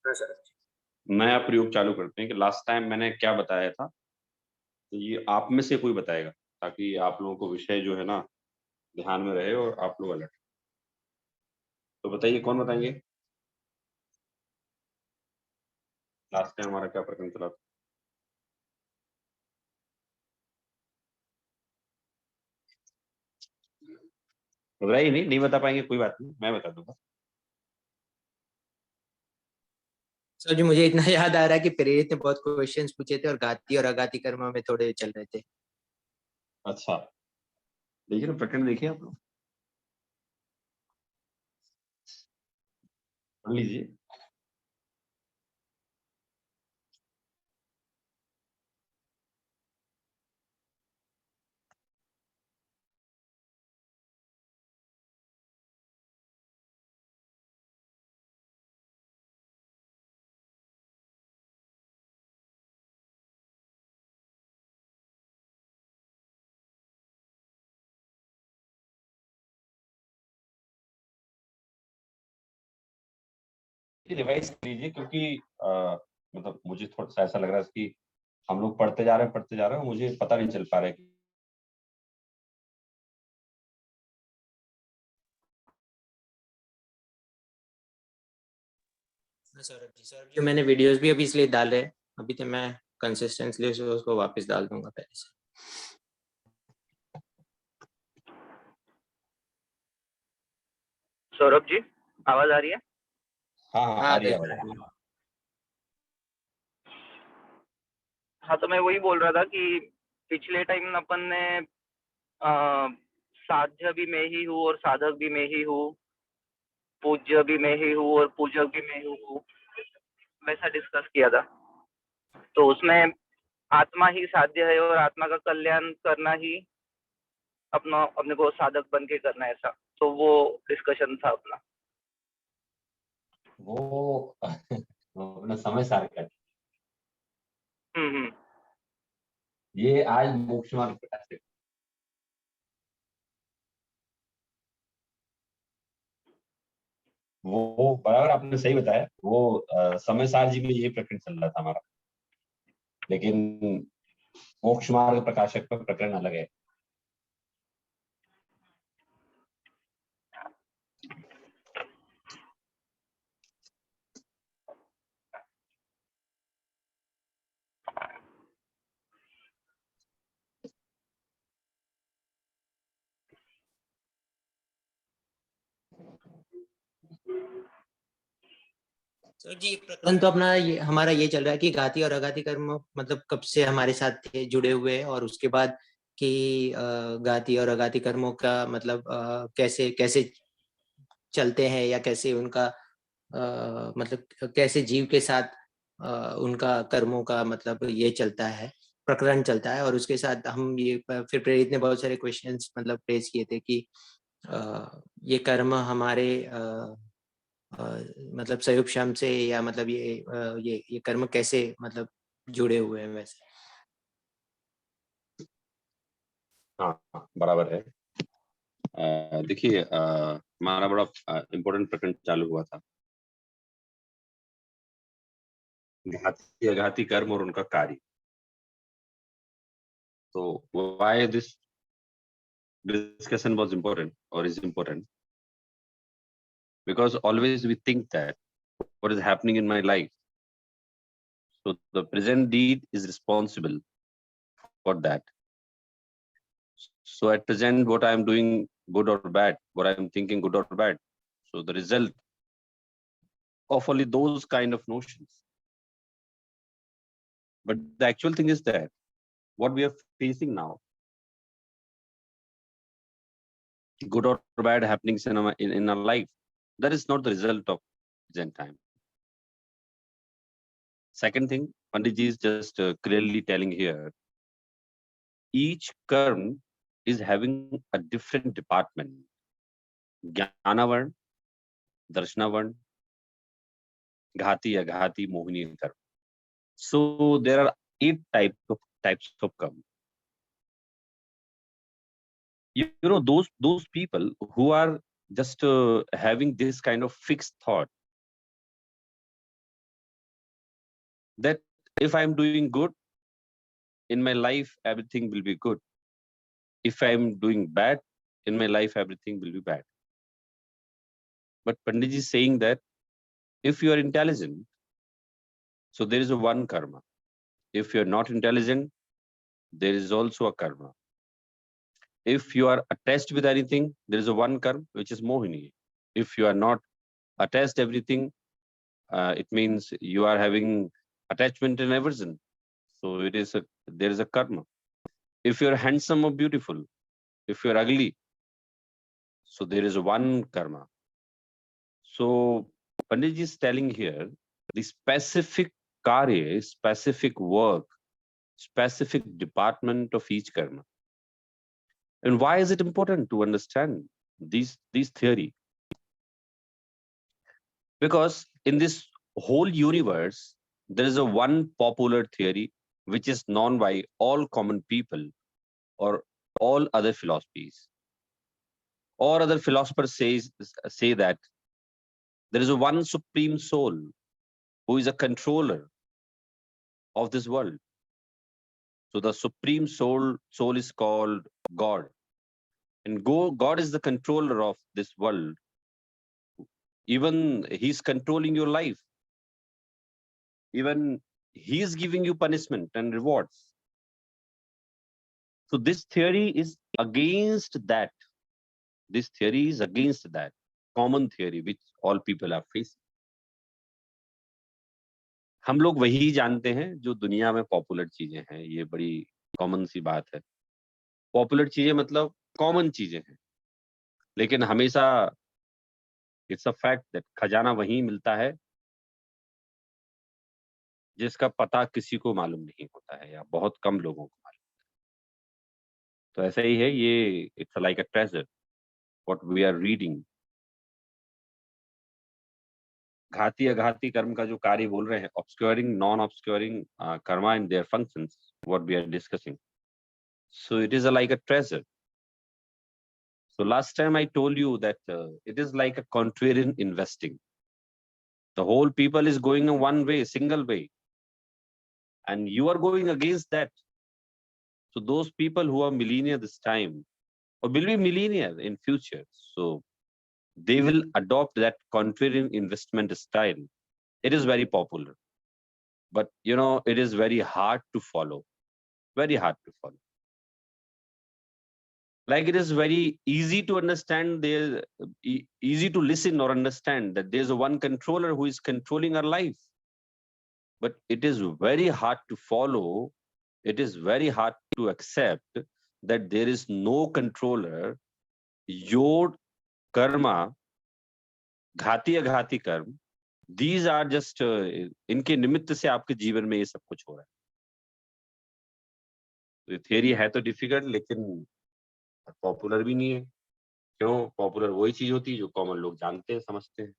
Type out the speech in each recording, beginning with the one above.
हाँ सर। नया प्रयोग चालू करते हैं कि लास्ट टाइम मैंने क्या बताया था, तो ये आप में से कोई बताएगा, ताकि आप लोगों को विषय जो है ना ध्यान में रहे और आप लोग अलर्ट। तो बताइए कौन बताएँगे? लास्ट टाइम हमारा क्या प्रकरण चला था? बताइए नहीं बता पाएँगे कोई बात नहीं, मैं बता दूँगा। सर जी मुझे इतना याद आ रहा है कि प्रेरित ने बहुत क्वेश्चंस पूछे थे और घाती और अघाती कर्म में थोड़े चल रहे थे। अच्छा, देखिए ना प्रकरण देखिए आप लोग, पढ़ लीजिए। रिवाइज़ कर लीजिए क्योंकि मतलब मुझे थोड़ा-सा ऐसा लग रहा है कि हम लोग पढ़ते जा रहे हैं और मुझे पता नहीं चल पा रहा है कि हाँ सौरभ जी मैंने वीडियोस भी अभी इसलिए डाले हैं, अभी तो मैं कंसिस्टेंटली उसको वापस डाल दूंगा पहले से। सौरभ जी आवाज आ रही है? हाँ, हाँ, हाँ आ रही है सर आवाज़। हाँ तो मैं वही बोल रहा था कि पिछले टाइम अपन ने साध्य भी मैं ही हूँ और साधक भी मैं ही हूँ, पूज्य भी मैं ही हूँ और पूजक भी मैं ही हूँ, वैसा डिस्कस किया था। तो उसमें आत्मा ही साध्य है और आत्मा का कल्याण करना ही अपने को साधक बन के करना है, ऐसा तो वो डिस्कशन था अपना। वो वो अपना समय सार का हम्म। ये आज मोक्ष मार्ग प्रकाश है। वो बराबर आपने सही बताया। वो समय सार जी में यही प्रकरण चल रहा था हमारा। लेकिन मोक्ष मार्ग प्रकाशक का प्रकरण अलग है। सर जी प्रकरण तो अपना ये हमारा ये चल रहा है कि घाती और अघाती कर्म मतलब कब से हमारे साथ थे जुड़े हुए हैं, और उसके बाद कि घाती और अघाती कर्मों का मतलब कैसे कैसे चलते हैं या कैसे उनका मतलब कैसे जीव के साथ उनका कर्मों का मतलब ये चलता है, प्रकरण चलता है। और उसके साथ हम ये फिर प्रेरित ने बहुत सारे क्वेश्चंस मतलब रेज किए थे कि ये कर्म हमारे मतलब संयुक्त श्रम से या मतलब ये कर्म कैसे मतलब जुड़े हुए हैं वैसे। हाँ, हाँ, बराबर है। देखिए हमारा बड़ा इम्पोर्टेंट प्रकरण चालू हुआ था, घाती अघाती कर्म और उनका कार्य। तो why this discussion was important or is important? Because always we think that what is happening in my life, so the present deed is responsible for that. So at present what I am doing, good or bad, what I am thinking, good or bad, so the result of only those kind of notions. But the actual thing is that what we are facing now, good or bad happenings in our life, that is not the result of present time. Second thing, Panditji is just clearly telling here, each karm is having a different department. Jnanavarn, Darshnavarn, Ghati, Aghati, Mohini karma. So there are 8 types of karma. You know those people who are just having this kind of fixed thought that if I'm doing good in my life, everything will be good. If I'm doing bad in my life, everything will be bad. But Pandit is saying that if you are intelligent, so there is a one karma. If you're not intelligent, there is also a karma. If you are attached with anything, there is a one karma, which is mohini. If you are not attached everything, it means you are having attachment and aversion. So there is a karma. If you're handsome or beautiful, if you're ugly, so there is one karma. So Pandit is telling here the specific karya, specific work, specific department of each karma. And why is it important to understand these theory? Because in this whole universe, there is a one popular theory which is known by all common people or all other philosophies. Or other philosophers say that there is a one supreme soul who is a controller of this world. So the supreme soul is called God. And God is the controller of this world. Even he's controlling your life. Even he's giving you punishment and rewards. So this theory is against that. This theory is against that common theory which all people are facing. हम लोग वही जानते हैं जो दुनिया में popular चीजें हैं, ये बड़ी कॉमन सी बात है। पॉपुलर चीजें मतलब कॉमन चीजें हैं, लेकिन हमेशा इट्स अ फैक्ट दैट खजाना वहीं मिलता है जिसका पता किसी को मालूम नहीं होता है या बहुत कम लोगों को मालूम। तो ऐसा ही है, ये it's like a treasure what we are reading. घाती अघाती कर्म का जो कार्य बोल रहे हैं, obscuring non obscuring karma in their functions, what we are discussing, so it is like a treasure. So last time I told you that it is like a contrarian investing. The whole people is going in one way, single way, and you are going against that. So those people who are millionaire this time or will be millionaire in future, so they will adopt that contrarian investment style. It is very popular, but you know, it is very hard to follow, very hard to follow. Like it is very easy to understand, there easy to listen or understand that there's a one controller who is controlling our life, but it is very hard to follow, it is very hard to accept that there is no controller. Your karma, घाती अघाती कर्म, these are just इनके निमित्त से आपके जीवन में ये सब कुछ हो रहा है। तो ये थियरी है तो डिफिकल्ट, लेकिन पॉपुलर भी नहीं है। क्यों? पॉपुलर वही चीज होती है जो कॉमन लोग जानते हैं, समझते हैं।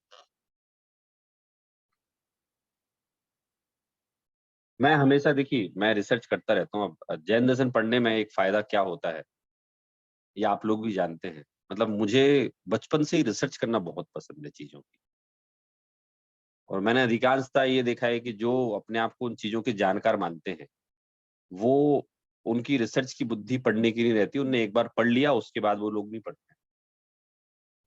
मैं हमेशा, देखिए, मैं रिसर्च करता रहता हूँ। अब जैन दर्शन पढ़ने में एक फायदा क्या होता है, ये आप लोग भी जानते हैं। मतलब मुझे बचपन से ही रिसर्च करना बहुत पसंद है चीजों की, और मैंने अधिकांशतः ये देखा है कि जो अपने आप को उन चीजों के जानकार मानते हैं, वो उनकी रिसर्च की बुद्धि पढ़ने की नहीं रहती। उनने एक बार पढ़ लिया, उसके बाद वो लोग नहीं पढ़ते।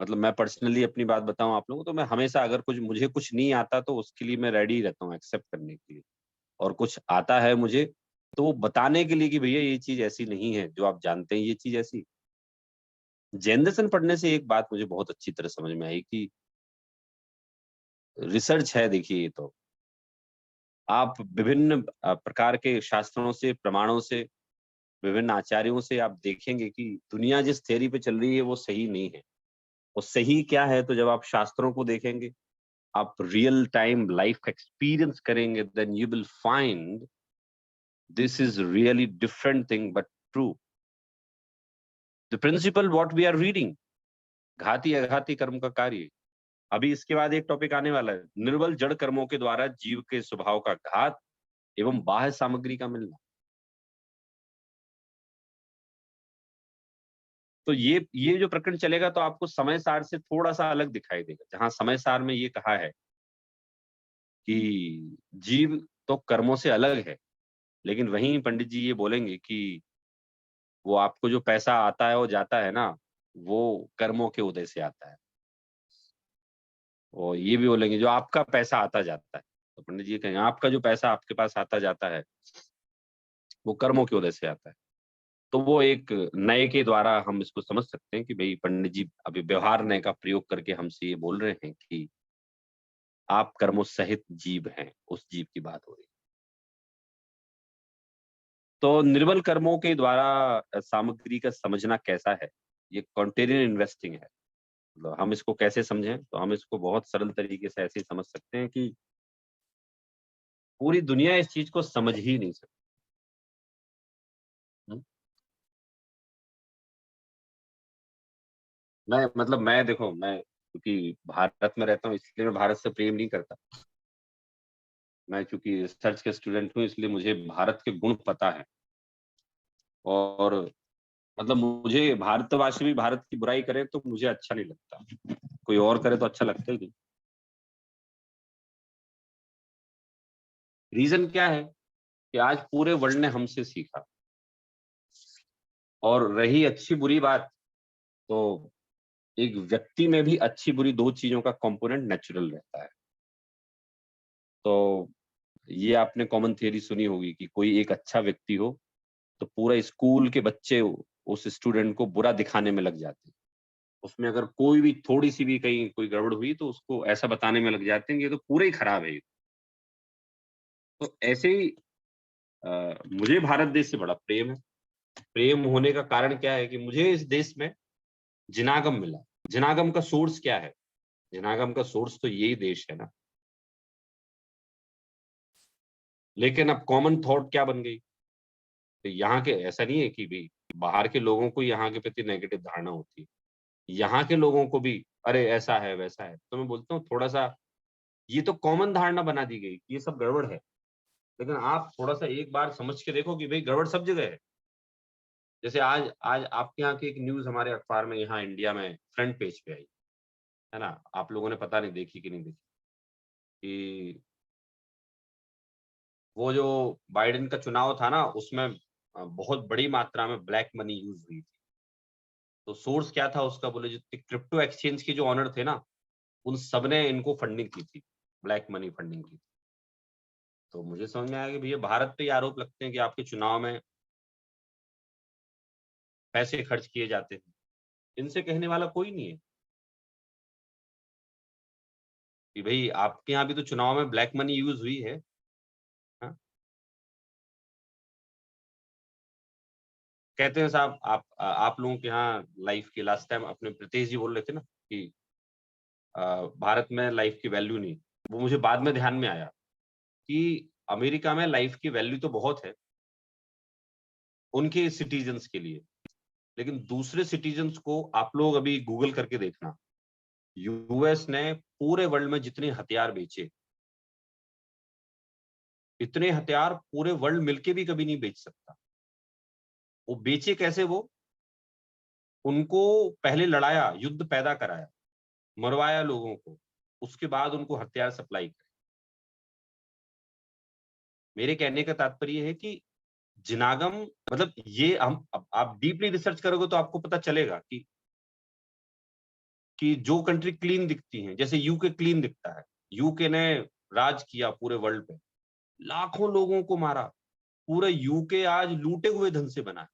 मतलब मैं पर्सनली अपनी बात बताऊं आप लोगों को, तो मैं हमेशा अगर मुझे कुछ नहीं आता तो उसके लिए मैं रेडी रहता हूँ एक्सेप्ट करने के लिए, और कुछ आता है मुझे तो वो बताने के लिए कि भैया ये चीज ऐसी नहीं है जो आप जानते हैं, ये चीज ऐसी। जैन दर्शन पढ़ने से एक बात मुझे बहुत अच्छी तरह समझ में आई कि रिसर्च है। देखिए, ये तो आप विभिन्न प्रकार के शास्त्रों से, प्रमाणों से, विभिन्न आचार्यों से आप देखेंगे कि दुनिया जिस थ्योरी पे चल रही है वो सही नहीं है। वो सही क्या है? तो जब आप शास्त्रों को देखेंगे, आप रियल टाइम लाइफ का एक्सपीरियंस करेंगे, then you will find this is really different thing but true. The principle what we are reading, घाती अघाती कर्म का कार्य। अभी इसके बाद एक टॉपिक आने वाला है, निर्बल जड़ कर्मों के द्वारा जीव के स्वभाव का घात एवं बाह्य सामग्री का मिलना। तो ये जो प्रकरण चलेगा तो आपको समय सार से थोड़ा सा अलग दिखाई देगा। जहां समय सार में ये कहा है कि जीव तो कर्मों से अलग है। लेकिन वहीं पंडित जी ये बोलेंगे कि वो आपको जो पैसा आता है और जाता है ना, वो कर्मों के उदय से आता है। और ये भी बोलेंगे जो आपका पैसा आता जाता है, तो पंडित जी कहेंगे आपका जो पैसा आपके पास आता जाता है, वो कर्मों की वजह से आता है। तो वो एक नए के द्वारा हम इसको समझ सकते हैं कि भई पंडित जी अभी व्यवहार नय का प्रयोग करके हमसे ये बोल रहे हैं कि आप कर्मों सहित जीव हैं, उस जीव की बात हो रही है। तो निर्बल कर्मों के द्वारा सामग्री का समझना कैसा है? ये कॉन्टेरियन इन्वेस्टिंग है। मतलब हम इसको कैसे समझें? तो हम इसको बहुत सरल तरीके से ऐसे ही समझ सकते हैं कि पूरी दुनिया इस चीज़ को समझ ही नहीं सकती। हुँ। मैं देखो मैं क्योंकि भारत में रहता हूँ इसलिए मैं भारत से प्रेम नहीं करता। मैं चूँकि रिसर्च के स्टूडेंट हूँ इसलिए मुझे भारत के गुण पता है और मतलब मुझे भारतवासी भी भारत की बुराई करे तो मुझे अच्छा नहीं लगता। कोई और करे तो अच्छा लगता ही नहीं। रीज़न क्या है कि आज पूरे वर्ल्ड ने हमसे सीखा और रही अच्छी-बुरी बात तो एक व्यक्ति में भी अच्छी-बुरी 2 चीज़ों का कंपोनेंट नेचुरल रहता है। तो ये आपने कॉमन थियरी सुनी होगी कि कोई एक अच्छा व्यक्ति हो, तो पूरा स्कूल के बच्चे उस स्टूडेंट को बुरा दिखाने में लग जाते हैं। उसमें अगर कोई भी थोड़ी-सी भी कहीं कोई गड़बड़ हुई तो उसको ऐसा बताने में लग जाते हैं कि ये तो पूरा ही खराब है ये। तो ऐसे ही मुझे भारत देश से बड़ा प्रेम है। प्रेम होने का कारण क्या है कि मुझे इस देश में जिनागम मिला। जिनागम का सोर्स क्या है? जिनागम का सोर्स तो यही देश है ना। लेकिन अब कॉमन थॉट क्या बन गई? तो यहाँ के ऐसा नहीं है कि भई बाहर के लोगों को यहाँ के प्रति नेगेटिव धारणा होती है। यहाँ के लोगों को भी अरे ऐसा है, वैसा है। तो मैं बोलता हूँ थोड़ा-सा ये तो कॉमन धारणा बना दी गई, ये सब गड़बड़ है। लेकिन आप थोड़ा-सा एक बार समझ के देखो कि भई गड़बड़ सब जगह है। जैसे आज आज आपके यहाँ की एक न्यूज़ हमारे अखबार में यहाँ इंडिया में फ्रंट पेज पे आई, है ना? आप लोगों ने पता नहीं देखी कि नहीं देखी, कि वो जो बाइडेन का चुनाव था ना, उसमें बहुत बड़ी मात्रा में ब्लैक मनी यूज़ हुई थी। तो सोर्स क्या था उसका बोले जो क्रिप्टो एक्सचेंज के जो ओनर थे ना, उन सब ने इनको फंडिंग की थी, ब्लैक मनी फंडिंग की थी। तो मुझे समझ में आया कि भैया भारत पे ये आरोप लगते हैं कि आपके चुनाव में पैसे खर्च किए जाते हैं। इनसे कहने वाला कोई नहीं है कि भई आपके यहाँ भी तो चुनाव में ब्लैक मनी यूज़ हुई है। हाँ, कहते हैं साहब आप लोगों के यहाँ लाइफ की लास्ट टाइम अपने प्रीतेश जी बोल रहे थे ना कि भारत में लाइफ की वैल्यू नहीं। वो मुझे बाद में ध्यान में आया कि अमेरिका में लाइफ की वैल्यू तो बहुत है, उनके सिटीज़न्स के लिए। लेकिन दूसरे सिटीज़न्स को आप लोग अभी गूगल करके देखना, यूएस ने पूरे वर्ल्ड में जितने हथियार बेचे, इतने हथियार पूरे वर्ल्ड मिलके भी कभी नहीं बेच सकता। वो बेचे कैसे वो? उनको पहले लड़ाया, युद्ध पैदा कराया, मरवाया लोगों को, उसके बाद उनको हथियार सप्लाई करे। मेरे कहने का तात्पर्य है कि जिनागम मतलब ये हम अब आप डीपली रिसर्च करोगे तो आपको पता चलेगा कि जो कंट्री क्लीन दिखती हैं, जैसे यूके क्लीन दिखता है। यूके ने राज किया पूरे वर्ल्ड पे, लाखों लोगों को मारा। पूरा यूके आज लूटे हुए धन से बना है।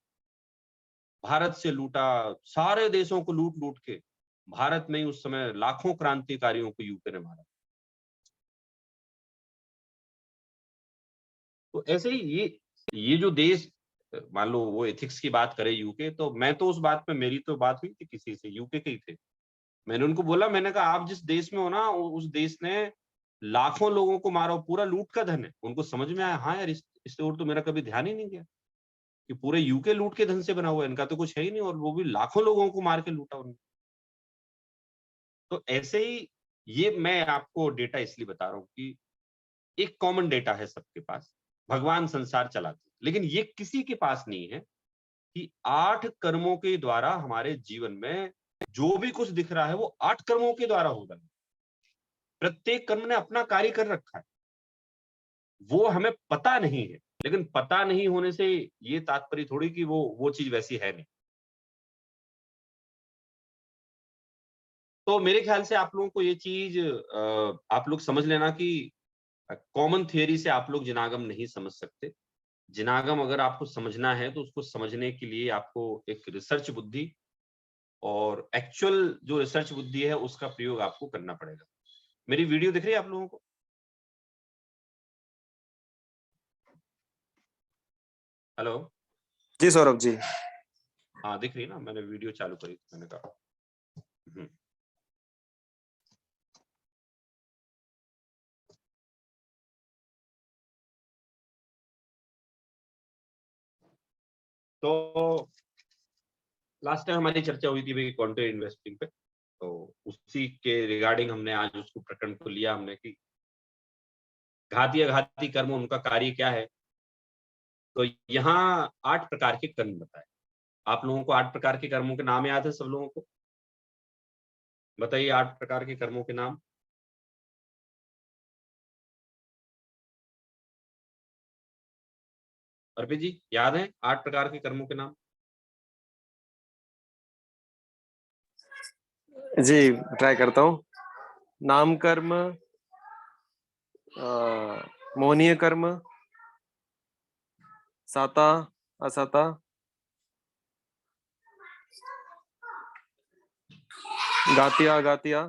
भारत से लूटा, सारे देशों को लूट-लूट के भारत में ही उस समय लाखों क्रांतिकारियों को यूके ने मारा। तो ऐसे ही ये जो देश मान लो वो एथिक्स की बात करे यूके तो मैं तो उस बात में मेरी तो बात हुई थी किसी से यूके के ही थे। मैंने उनको बोला मैंने कहा आप जिस देश में हो ना उस देश ने लाखों लोगों को मारा पूरा लूट का धन है। उनको समझ में आया हाँ यार इससे और तो मेरा कभी ध्यान ही नहीं गया कि पूरे यूके लूट के धन से बना हुआ है इनका तो कुछ है ही नहीं और वो भी लाखों लोगों को मार के लूटा उन्होंने। तो ऐसे ही ये मैं आपको डेटा इसलिए बता रहा हूँ कि एक कॉमन डेटा है सबके पास। भगवान संसार चलाते हैं। लेकिन ये किसी के पास नहीं है कि 8 कर्मों के द्वारा हमारे जीवन में जो भी कुछ दिख रहा है वो 8 कर्मों के द्वारा हो रहा है। प्रत्येक कर्म ने अपना कार्य कर रखा है। वो हमें पता नहीं है, लेकिन पता नहीं होने से ये तात्पर्य थोड़ी कि वो चीज वैसी है नहीं। तो मेरे ख्याल से आप लोगों को ये चीज आप लोग समझ लेना कि कॉमन थियरी से आप लोग जिनागम नहीं समझ सकते। जिनागम अगर आपको समझना है तो उसको समझने के लिए आपको एक रिसर्च बुद्धि और एक्चुअल जो रिसर्च बुद्धि है उसका प्रयोग आपको करना पड़ेगा। मेरी वीडियो दिख रही है आप लोगों को? हेलो? जी सौरभ जी। हाँ दिख रही है ना, मैंने वीडियो चालू करी, मैंने कहा। तो लास्ट टाइम हमारी चर्चा हुई थी भाई कंटेंट इन्वेस्टिंग पे, तो उसी के रिगार्डिंग हमने आज उसको प्रकरण को लिया हमने कि घाती अघाती कर्म उनका कार्य क्या है। तो यहाँ 8 प्रकार के कर्म बताए। आप लोगों को 8 प्रकार के कर्मों के नाम याद है? सब लोगों को बताइए 8 प्रकार के कर्मों के नाम। अर्पित जी याद है 8 प्रकार के कर्मों के नाम? जी ट्राई करता हूँ। नाम कर्म, मोहनीय कर्म, साता असाता, गातिया अगातिया,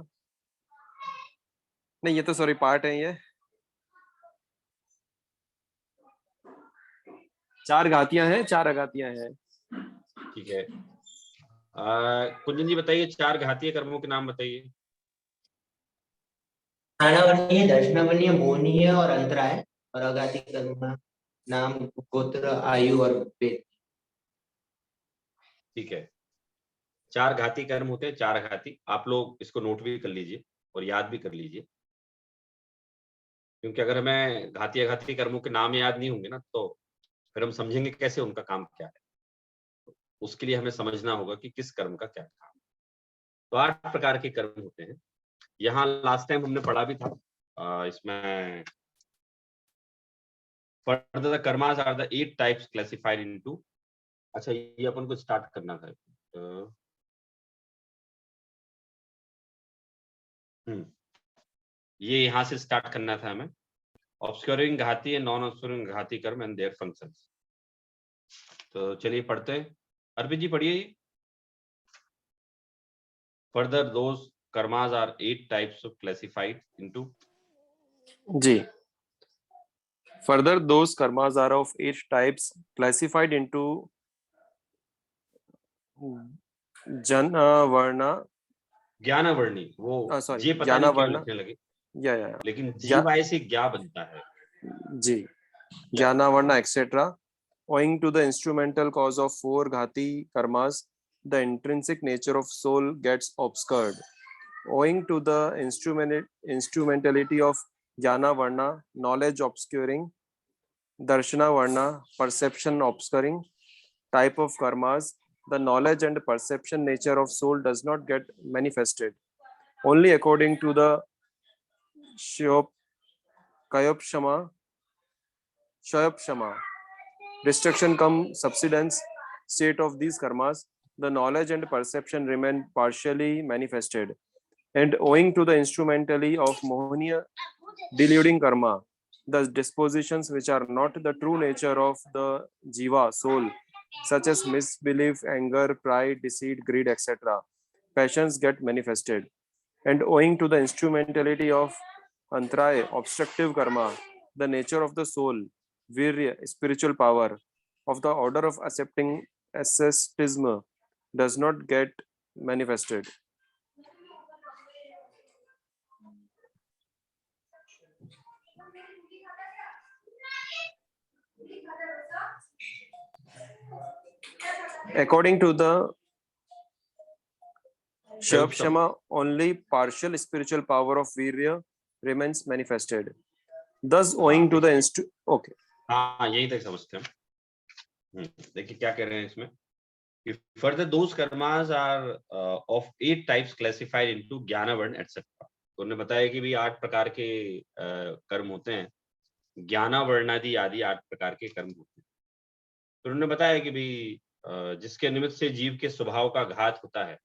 नहीं ये तो सॉरी पार्ट है, ये 4 घातियां हैं, 4 अगातियां हैं। ठीक है। कुंजन जी बताइए 4 घातीय कर्मों के नाम बताइए। स्थानावर्णीय, दर्शनावर्णीय, मोहनीय और अंतराय, और अघाती कर्म नाम गोत्र, आयु और वेद। ठीक है, 4 घाती कर्म होते हैं, 4 घाती। आप लोग इसको नोट भी कर लीजिए और याद भी कर लीजिए, क्योंकि अगर हमें घाती अघाती कर्मों के नाम याद नहीं होंगे ना तो फिर हम समझेंगे कैसे उनका काम क्या है। उसके लिए हमें समझना होगा कि किस कर्म का क्या काम है। तो 8 प्रकार के कर्म होते हैं। यहाँ लास्ट टाइम हमने पढ़ा भी था, इसमें further the karmas are the 8 types classified into। अच्छा ये अपन को स्टार्ट करना था। ये यहाँ से स्टार्ट करना था हमें। ऑब्सक्यूरिंग घाती एंड नॉन ऑब्सक्यूरिंग घाती कर्म एंड देयर फंक्शंस। तो चलिए पढ़ते हैं। अर्पित जी पढ़िए। Further those karmas are 8 types of classified into। Ji, further those karmas are of 8 types classified into जन वर्ण, ज्ञानवर्णी, वो सॉरी जे पता ज्ञान नहीं क्यों वर्ण, लिखने लगे, या लेकिन ज्ञा- जीवाय से ज्ञा बनता है। जी, ज्ञान वर्ण etcetera. Owing to the instrumental cause of 4 ghati karmas, the intrinsic nature of soul gets obscured. Owing to the instrumentality of jnana varna, knowledge obscuring, darshana varna, perception obscuring type of karmas, the knowledge and perception nature of soul does not get manifested. Only according to the Kayopshama, destruction come subsidence state of these karmas, the knowledge and perception remain partially manifested. And owing to the instrumentality of Mohaniya deluding karma, the dispositions which are not the true nature of the jiva, soul, such as misbelief, anger, pride, deceit, greed, etc., passions get manifested. And owing to the instrumentality of antraya, obstructive karma, the nature of the soul, virya, spiritual power, of the order of accepting asceticism does not get manifested. According to the Shama, only partial spiritual power of virya remains manifested. Thus, owing to the okay. हाँ यही तक समझते हैं। देखिए क्या कह रहे हैं इसमें। If further those karmas are of 8 types classified into ज्ञान वर्ण etc. तो उन्होंने बताया कि भी 8 प्रकार के कर्म होते हैं। ज्ञाना वर्णादि आदि 8 प्रकार के कर्म होते हैं। तो उन्होंने बताया कि भाई जिसके निमित्त से जीव के स्वभाव का घात होता है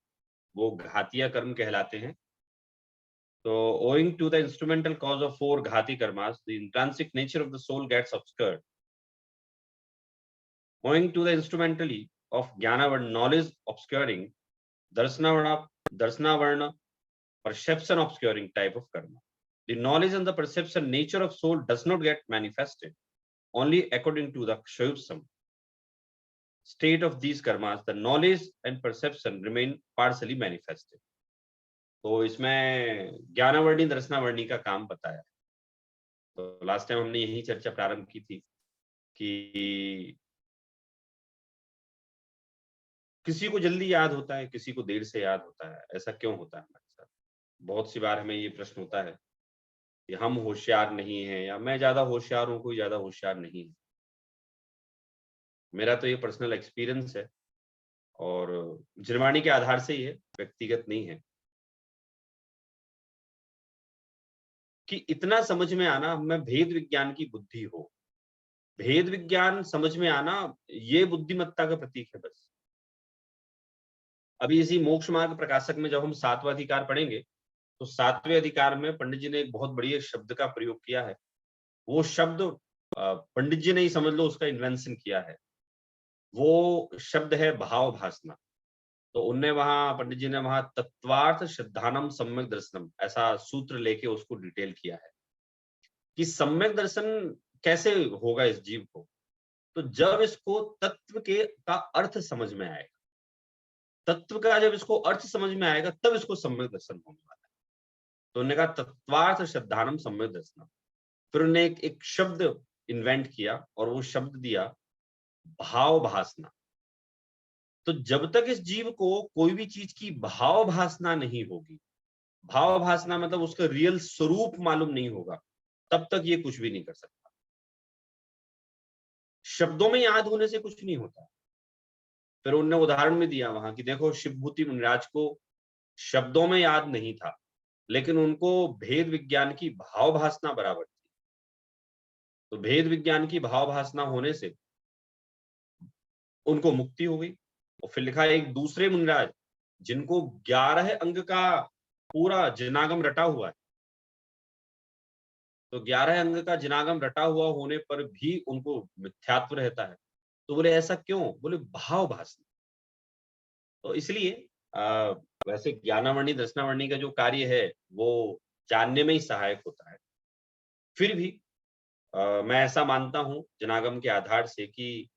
वो घातीय कर्म कहलाते हैं। तो owing to the instrumental cause of 4 ghati karmas, the intrinsic nature of the soul gets obscured. Owing to the instrumentality of jnana and knowledge obscuring, darsana varna, perception obscuring type of karma. The knowledge and the perception nature of soul does not get manifested. Only according to the kshayupsam state of these karmas, the knowledge and perception remain partially manifested. तो इसमें ज्ञानावर्णी दर्शनावर्णी का काम बताया। तो last time हमने यही चर्चा प्रारंभ की थी कि किसी को जल्दी याद होता है, किसी को देर से याद होता है। ऐसा क्यों होता है हमारे साथ? बहुत सी बार हमें ये प्रश्न होता है कि हम होशियार नहीं हैं या मैं ज्यादा होशियार हूं, कोई ज्यादा होशियार नहीं है। मेरा तो ये पर्सनल एक्सपीरियंस है और जिनवाणी के आधार से ही है, व्यक्तिगत नहीं है, कि इतना समझ में आना हमें भेद विज्ञान की बुद्धि हो। भेद विज्ञान समझ में आना ये बुद्धिमत्ता का प्रतीक है बस। अभी इसी मोक्ष मार्ग प्रकाशक में जब हम 7वां अधिकार पढ़ेंगे तो 7वें अधिकार में पंडित जी ने एक बहुत बढ़िया शब्द का प्रयोग किया है। वो शब्द पंडित जी ने ही समझ लो उसका इन्वेंशन किया है। वो शब्द है भाव भासना। तो उनने वहां पंडित जी ने वहां तत्वार्थ श्रद्धानम सम्यक दर्शनम ऐसा सूत्र लेके उसको डिटेल किया है कि सम्यक दर्शन कैसे होगा इस जीव को। तो जब इसको तत्व के का अर्थ समझ में आएगा, तत्व का जब इसको अर्थ समझ में आएगा तब इसको सम्यक दर्शन होने वाला है। तो उन्होंने कहा तत्वार्थ श्रद्धानम सम्यक दर्शनम। फिर उन्होंने एक शब्द इन्वेंट किया और वो शब्द दिया भाव भासना। तो जब तक इस जीव को कोई भी चीज की भाव भासना नहीं होगी, भाव भासना मतलब उसका रियल स्वरूप मालूम नहीं होगा, तब तक ये कुछ भी नहीं कर सकता। शब्दों में याद होने से कुछ नहीं होता। फिर उन्होंने उदाहरण में दिया वहां कि देखो शिवभूति मुनिराज को शब्दों में याद नहीं था, लेकिन उनको भेद विज्ञान की भाव भासना बराबर थी। तो भेद विज्ञान की भाव भासना होने से उनको मुक्ति हो गई। और फिर लिखा है एक दूसरे मुनिराज जिनको 11 अंग का पूरा जिनागम रटा हुआ है, तो 11 अंग का जिनागम रटा हुआ होने पर भी उनको मिथ्यात्व रहता है। तो बोले ऐसा क्यों? बोले भाव भासना। तो इसलिए वैसे ज्ञानावर्णी दर्शनावर्णी का जो कार्य है वो जानने में ही सहायक होता है। फिर भी मैं ऐसा मानता हूं जनागम के आधार से कि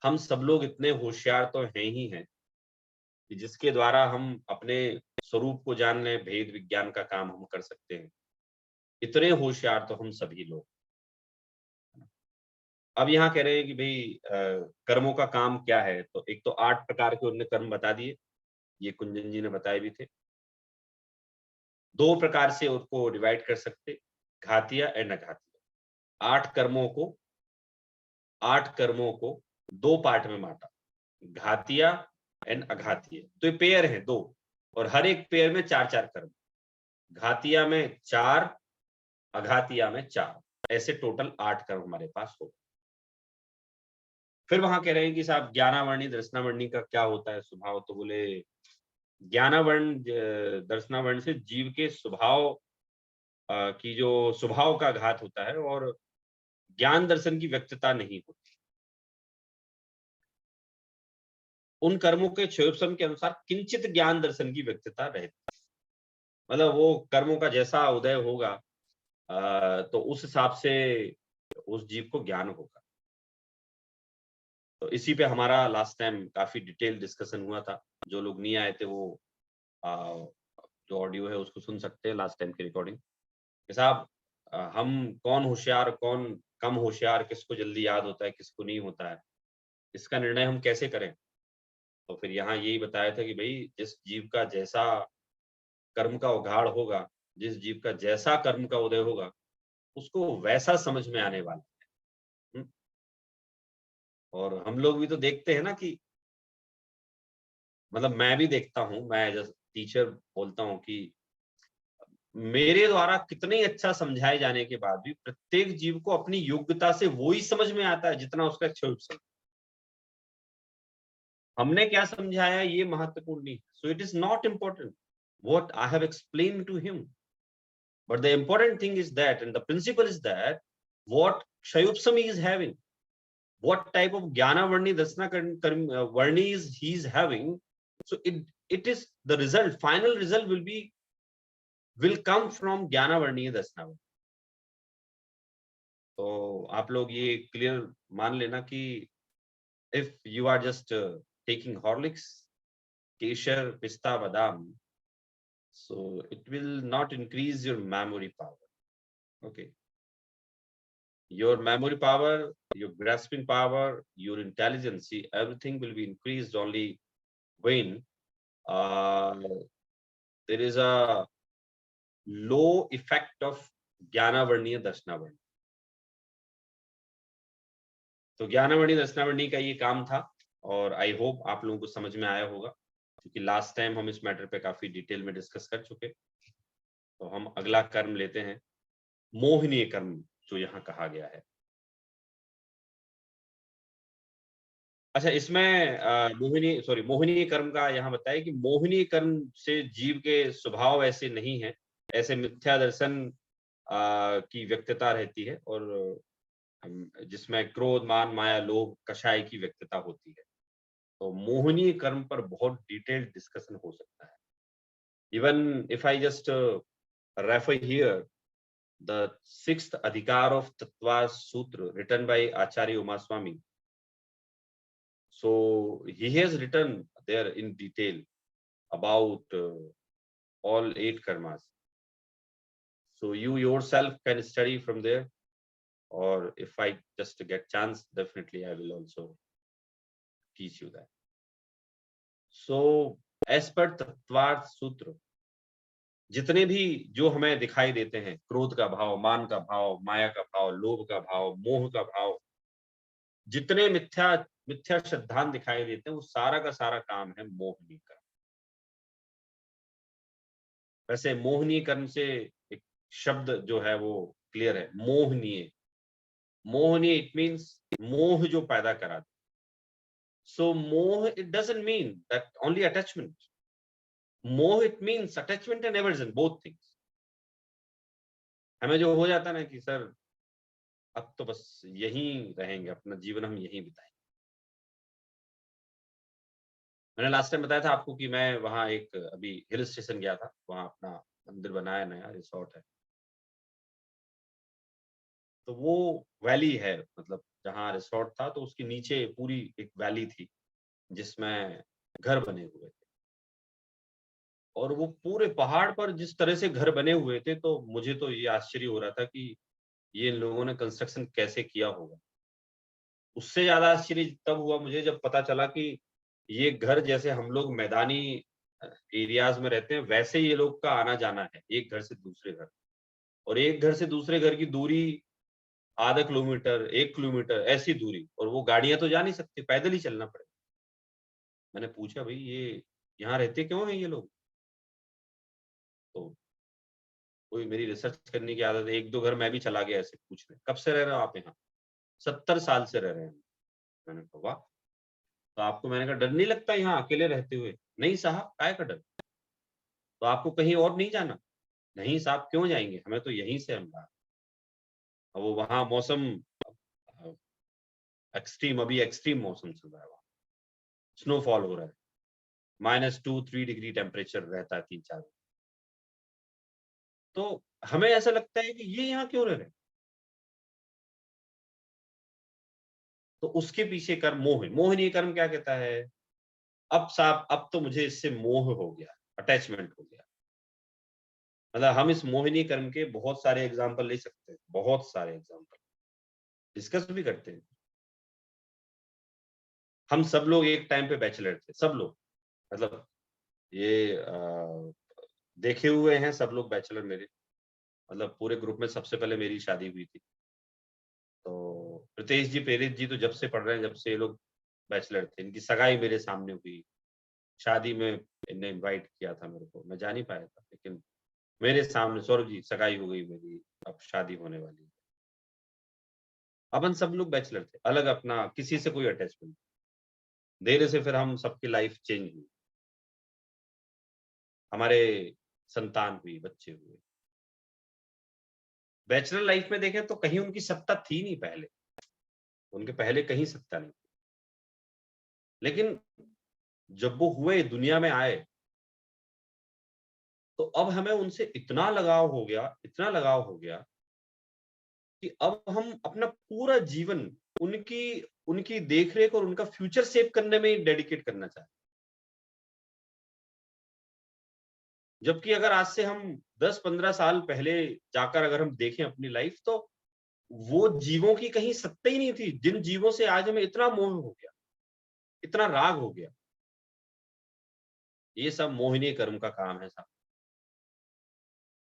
हम सब लोग इतने होशियार तो हैं ही हैं कि जिसके द्वारा हम अपने स्वरूप को जान लें, भेद विज्ञान का काम हम कर सकते हैं। इतने होशियार तो हम सभी लोग। अब यहाँ कह रहे हैं कि भाई कर्मों का काम क्या है। तो एक तो 8 प्रकार के उन्होंने कर्म बता दिए, ये कुंजन जी ने बताए भी थे। 2 प्रकार से उसको डिवाइड कर सकते, घातिया एंड अघातिया। 8 कर्मों को 2 पार्ट में बांटा, घातिया एंड अघातिया। तो ये पेयर है 2 और हर एक पेयर में 4-4 कर्म। घातिया में 4, अघातिया में 4, ऐसे टोटल 8 कर्म हमारे पास हो। फिर वहां कह रहे हैं कि साहब ज्ञानावर्णी दर्शनावर्णी का क्या होता है स्वभाव। तो बोले ज्ञानावर्ण दर्शनावर्ण से जीव के स्वभाव की जो स्वभाव का घात होता है और ज्ञान दर्शन की व्यक्तता नहीं होती। उन कर्मों के क्षयोपम के अनुसार किंचित ज्ञान दर्शन की व्यक्तता रहती है। मतलब वो कर्मों का जैसा उदय होगा तो उस हिसाब से उस जीव को ज्ञान होगा। तो इसी पे हमारा लास्ट टाइम काफी डिटेल डिस्कशन हुआ था। जो लोग नहीं आए थे वो जो ऑडियो है उसको सुन सकते हैं, लास्ट टाइम की रिकॉर्डिंग। साहब हम कौन होशियार कौन कम होशियार, किसको जल्दी याद होता है किसको नहीं होता है, इसका निर्णय हम कैसे करें। तो फिर यहाँ यही बताया था कि भाई जिस जीव का जैसा कर्म का उघाड़ होगा, जिस जीव का जैसा कर्म का उदय होगा, उसको वैसा समझ में आने वाला है। और हम लोग भी तो देखते हैं ना कि मतलब मैं भी देखता हूँ, मैं एज टीचर बोलता हूँ कि मेरे द्वारा कितने ही अच्छा समझाए जाने के बाद भी प्रत्येक जीव को अपनी योग्यता से वो ही समझ में आता है जितना उसका क्षयोपसम। हमने क्या समझाया ये महत्वपूर्ण नहीं। So it is not important what I have explain to him, but the important thing is that and the principle is that what kshayopasham is having, what type of jnana varni dasna varni is he is having. So it is the result, final result will come from jnana varni dasna varni. तो आप लोग ये clear मान लेना कि if you are just taking Horlicks, Kesher, Pista, Badam, so it will not increase your memory power. Okay, your memory power, your grasping power, your intelligence, see, everything will be increased only when there is a low effect of ज्ञानावर्णीय दर्शनावर्णी। तो ज्ञानावर्णीय दर्शनावर्णी का ये काम था और I hope आप लोगों को समझ में आया होगा, क्योंकि लास्ट टाइम हम इस मैटर पे काफी डिटेल में डिस्कस कर चुके। तो हम अगला कर्म लेते हैं, मोहनीय कर्म जो यहाँ कहा गया है। अच्छा, इसमें मोहिनी कर्म का यहाँ बताया कि मोहिनी कर्म से जीव के स्वभाव ऐसे नहीं है, ऐसे मिथ्या दर्शन की व्यक्तता रहती है और जिसमें क्रोध, मान, माया, लोभ, कषाय की व्यक्तता होती है। तो मोहिनी कर्म पर बहुत डिटेल्ड डिस्कशन हो सकता है। Even if I just refer here the 6th adhikar of Tattva Sutra written by Acharya Umaswami. So he has written there in detail about all 8 karmas. So you yourself can study from there, or if I just get chance, definitely I will also teach you that. So as per Tattvartha सूत्र, जितने भी जो हमें दिखाई देते हैं, क्रोध का भाव, मान का भाव, माया का भाव, लोभ का भाव, मोह का भाव, जितने मिथ्या सिद्धांत दिखाई देते हैं, वो सारा का सारा काम है मोहिनी कर्म। वैसे मोहिनी कर्म से एक शब्द जो है वो क्लियर है, मोहनीय। मोहनीय इट मीन्स मोह जो पैदा करा दे। So moh it doesn't mean that only attachment. Moh it means attachment and aversion, both things. हमें जो हो जाता ना कि सर अब तो बस यहीं रहेंगे, अपना जीवन हम यहीं बिताएंगे। मैंने लास्ट टाइम बताया था आपको कि मैं वहाँ एक अभी हिल स्टेशन गया था, वहाँ अपना मंदिर बनाया, नया रिसोर्ट है। तो वो वैली है, मतलब जहाँ रिसोर्ट था तो उसके नीचे पूरी एक वैली थी जिसमें घर बने हुए थे, और वो पूरे पहाड़ पर जिस तरह से घर बने हुए थे, तो मुझे तो ये आश्चर्य हो रहा था कि ये इन लोगों ने कंस्ट्रक्शन कैसे किया होगा। उससे ज्यादा आश्चर्य तब हुआ मुझे जब पता चला कि ये घर जैसे हम लोग मैदानी एरियाज में रहते हैं, वैसे ये लोग का आना जाना है एक घर से दूसरे घर, और एक घर से दूसरे घर की दूरी आधा किलोमीटर, 1 किलोमीटर ऐसी दूरी, और वो गाड़ियां तो जा नहीं सकती, पैदल ही चलना पड़ेगा। मैंने पूछा भाई ये यहाँ रहते क्यों हैं ये लोग? तो कोई मेरी रिसर्च करने की आदत है, 1-2 घर मैं भी चला गया ऐसे पूछने, कब से रह रहे हो आप यहाँ? 70 साल से रह रहे हैं। मैंने कहा वाह, तो आपको, मैंने कहा डर नहीं लगता यहाँ अकेले रहते हुए? नहीं साहब, काय का डर? तो आपको कहीं और नहीं जाना? नहीं साहब, क्यों जाएंगे, हमें तो यहीं से हम रहा। अब वो वहाँ मौसम एक्सट्रीम, अभी एक्सट्रीम मौसम चल रहा है, वहाँ स्नोफॉल हो रहा है, -2-3 डिग्री टेम्परेचर रहता है 3-4। तो हमें ऐसा लगता है कि ये यहाँ क्यों रह रहे हैं? तो उसके पीछे कर्म मोह है। मोहनीय कर्म क्या कहता है? अब साहब, अब तो मुझे इससे मोह हो गया, अटैचमेंट हो गया। मतलब हम इस मोहिनी कर्म के बहुत सारे एग्जाम्पल ले सकते हैं, बहुत सारे एग्जाम्पल डिस्कस भी करते हैं। हम सब लोग एक टाइम पे बैचलर थे, सब लोग, मतलब ये देखे हुए हैं सब लोग बैचलर मेरे, मतलब पूरे ग्रुप में सबसे पहले मेरी शादी हुई थी। तो प्रीतेश जी, प्रेरित जी तो जब से पढ़ रहे हैं, जब से ये लोग बैचलर थे, इनकी सगाई मेरे सामने हुई, शादी में इनने इनवाइट किया था मेरे को, मैं जा नहीं पाया था, लेकिन मेरे सामने सौरभ जी सगाई हो गई मेरी, अब शादी होने वाली है। अपन सब लोग बैचलर थे, अलग अपना किसी से कोई अटैचमेंट। धीरे से फिर हम सबकी लाइफ चेंज हुई, हमारे संतान हुई, बच्चे हुए। बैचलर लाइफ में देखें तो कहीं उनकी सत्ता थी नहीं पहले, उनके पहले कहीं सत्ता नहीं थी। लेकिन जब वो हुए, दुनिया में आए, तो अब हमें उनसे इतना लगाव हो गया, इतना लगाव हो गया कि अब हम अपना पूरा जीवन उनकी उनकी देखरेख और उनका फ्यूचर सेव करने में ही डेडिकेट करना चाहते। जबकि अगर आज से हम 10-15 साल पहले जाकर अगर हम देखें अपनी लाइफ, तो वो जीवों की कहीं सत्ता ही नहीं थी, जिन जीवों से आज हमें इतना मोह हो गया, इतना राग हो गया। ये सब मोहिनी कर्म का काम है साहब।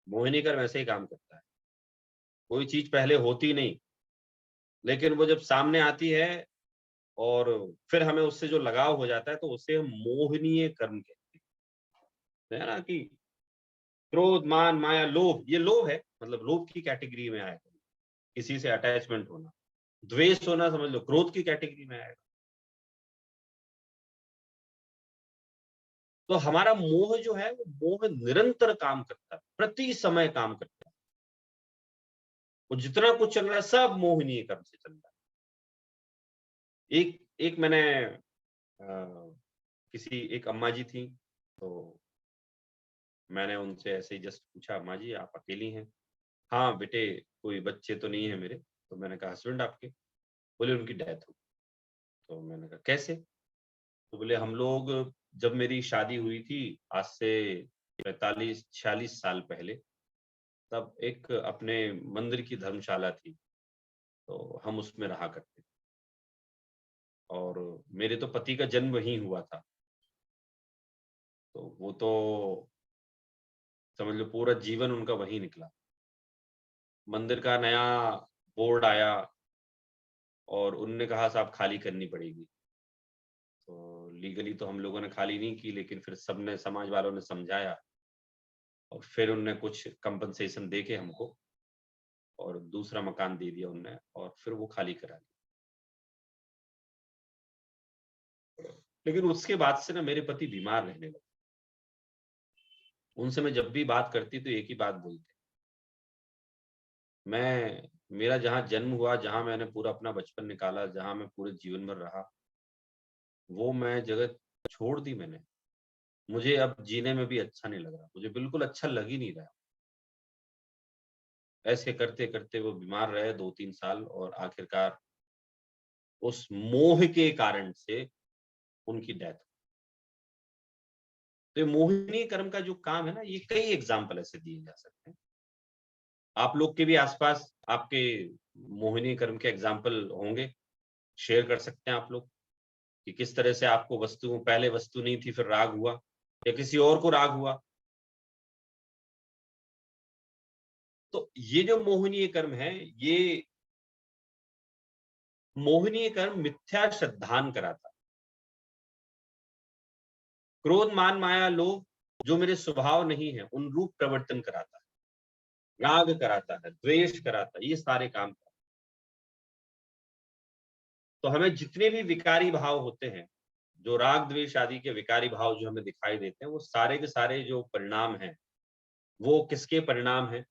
मोहिनी कर्म ऐसे ही काम करता है। कोई चीज पहले होती नहीं, लेकिन वो जब सामने आती है और फिर हमें उससे जो लगाव हो जाता है, तो उसे हम मोहनीय कर्म कहते हैं। है ना कि क्रोध, मान, माया, लोभ, ये लोभ है, मतलब लोभ की कैटेगरी में आएगा। किसी से अटैचमेंट होना, द्वेष होना समझ लो क्रोध की कैटेगरी में आएगा। तो हमारा मोह जो है, वो मोह निरंतर काम करता है, प्रति समय काम करता है। वो जितना कुछ चल रहा है सब मोहनीय कर्म से चल रहा है। एक मैंने किसी एक अम्मा जी थी, तो मैंने उनसे ऐसे ही जस्ट पूछा, अम्मा जी आप अकेली हैं? हाँ बेटे, कोई बच्चे तो नहीं है मेरे। तो मैंने कहा हस्बैंड आपके? बोले उनकी डेथ हो। तो मैंने कहा कैसे? तो बोले हम लोग, जब मेरी शादी हुई थी आज से 45-46 साल पहले, तब एक अपने मंदिर की धर्मशाला थी, तो हम उसमें रहा करते थे। और मेरे तो पति का जन्म वहीं हुआ था, तो वो तो समझ लो पूरा जीवन उनका वहीं निकला। मंदिर का नया बोर्ड आया और उनने कहा साहब खाली करनी पड़ेगी। तो लीगली तो हम लोगों ने खाली नहीं की, लेकिन फिर सबने, समाज वालों ने समझाया और फिर उनने कुछ कंपनसेशन दे के हमको और दूसरा मकान दे दिया उनने, और फिर वो खाली करा दिया। लेकिन उसके बाद से ना मेरे पति बीमार रहने लगे। उनसे मैं जब भी बात करती तो एक ही बात बोलते, मेरा जहाँ जन्म हुआ, जहाँ मैंने पूरा अपना बचपन निकाला, जहाँ मैं पूरे जीवन भर रहा, वो मैं जगह छोड़ दी मैंने। मुझे अब जीने में भी अच्छा नहीं लग रहा, मुझे बिल्कुल अच्छा लग ही नहीं रहा। ऐसे करते करते वो बीमार रहे 2-3 साल, और आखिरकार उस मोह के कारण से उनकी डेथ। तो ये मोहिनी कर्म का जो काम है ना, ये कई एग्जाम्पल ऐसे दिए जा सकते हैं। आप लोग के भी आसपास आपके मोहिनी कर्म के एग्जाम्पल होंगे, शेयर कर सकते हैं आप लोग कि किस तरह से आपको वस्तु, पहले वस्तु नहीं थी फिर राग हुआ, या किसी और को राग हुआ। तो ये जो मोहनीय कर्म है, ये मोहनीय कर्म मिथ्या श्रद्धान कराता। क्रोध, मान, माया, लोभ जो मेरे स्वभाव नहीं है, उन रूप प्रवर्तन कराता है, राग कराता है, द्वेष कराता है, ये सारे काम कराता है। तो हमें जितने भी विकारी भाव होते हैं, जो राग द्वेष आदि के विकारी भाव जो हमें दिखाई देते हैं, वो सारे के सारे जो परिणाम हैं, वो किसके परिणाम हैं?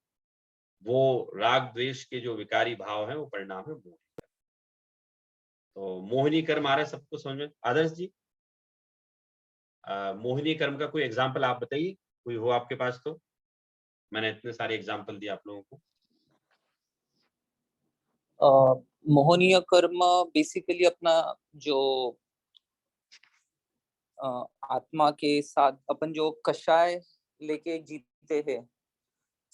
वो राग द्वेष के जो विकारी भाव हैं, वो परिणाम है मोह। तो मोहिनी कर्म आ रहा है सबको समझ में? आदर्श जी, मोहिनी कर्म का कोई एग्जाम्पल आप बताइए, कोई हो आपके पास तो। मैंने इतने सारे एग्जाम्पल दिए आप लोगों को। मोहनीय कर्म बेसिकली अपना जो आत्मा के साथ अपन जो कषाय लेके जीते हैं,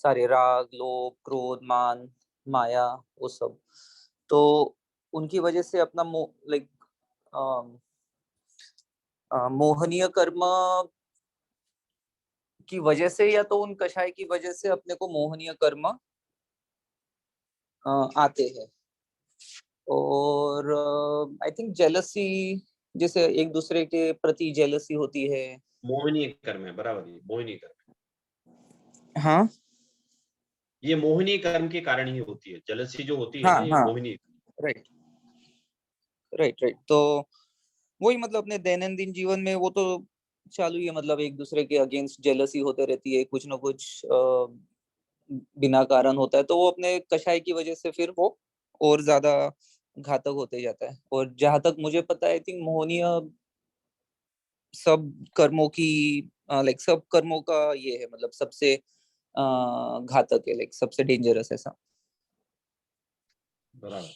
सारे राग, लोभ, क्रोध, मान, माया, वो सब, तो उनकी वजह से अपना लाइक मोहनीय कर्म की वजह से, या तो उन कषाय की वजह से अपने को मोहनीय कर्म आते हैं। और आई थिंक जेलसी, जैसे एक दूसरे के प्रति जेलसी होती है। मोहिनी कर्म है, बराबर, ये मोहिनी कर्म हाँ ये मोहिनी कर्म के कारण ही होती है, जेलसी जो होती है हाँ ना, ये हाँ मोहिनी। Right right right. तो वही मतलब अपने दैनंदिन जीवन में वो तो चालू ही है, मतलब एक दूसरे के अगेंस्ट जेलसी होते रहती है, कुछ ना कुछ बिना कारण होता है, तो वो अपने कषाय की वजह से फिर वो और ज्यादा घातक होते जाता है। और जहां तक मुझे पता है, आई थिंक मोहनीय सब कर्मों की लाइक सब कर्मों का ये है, मतलब सबसे घातक है, लाइक सबसे डेंजरस ऐसा। बराबर।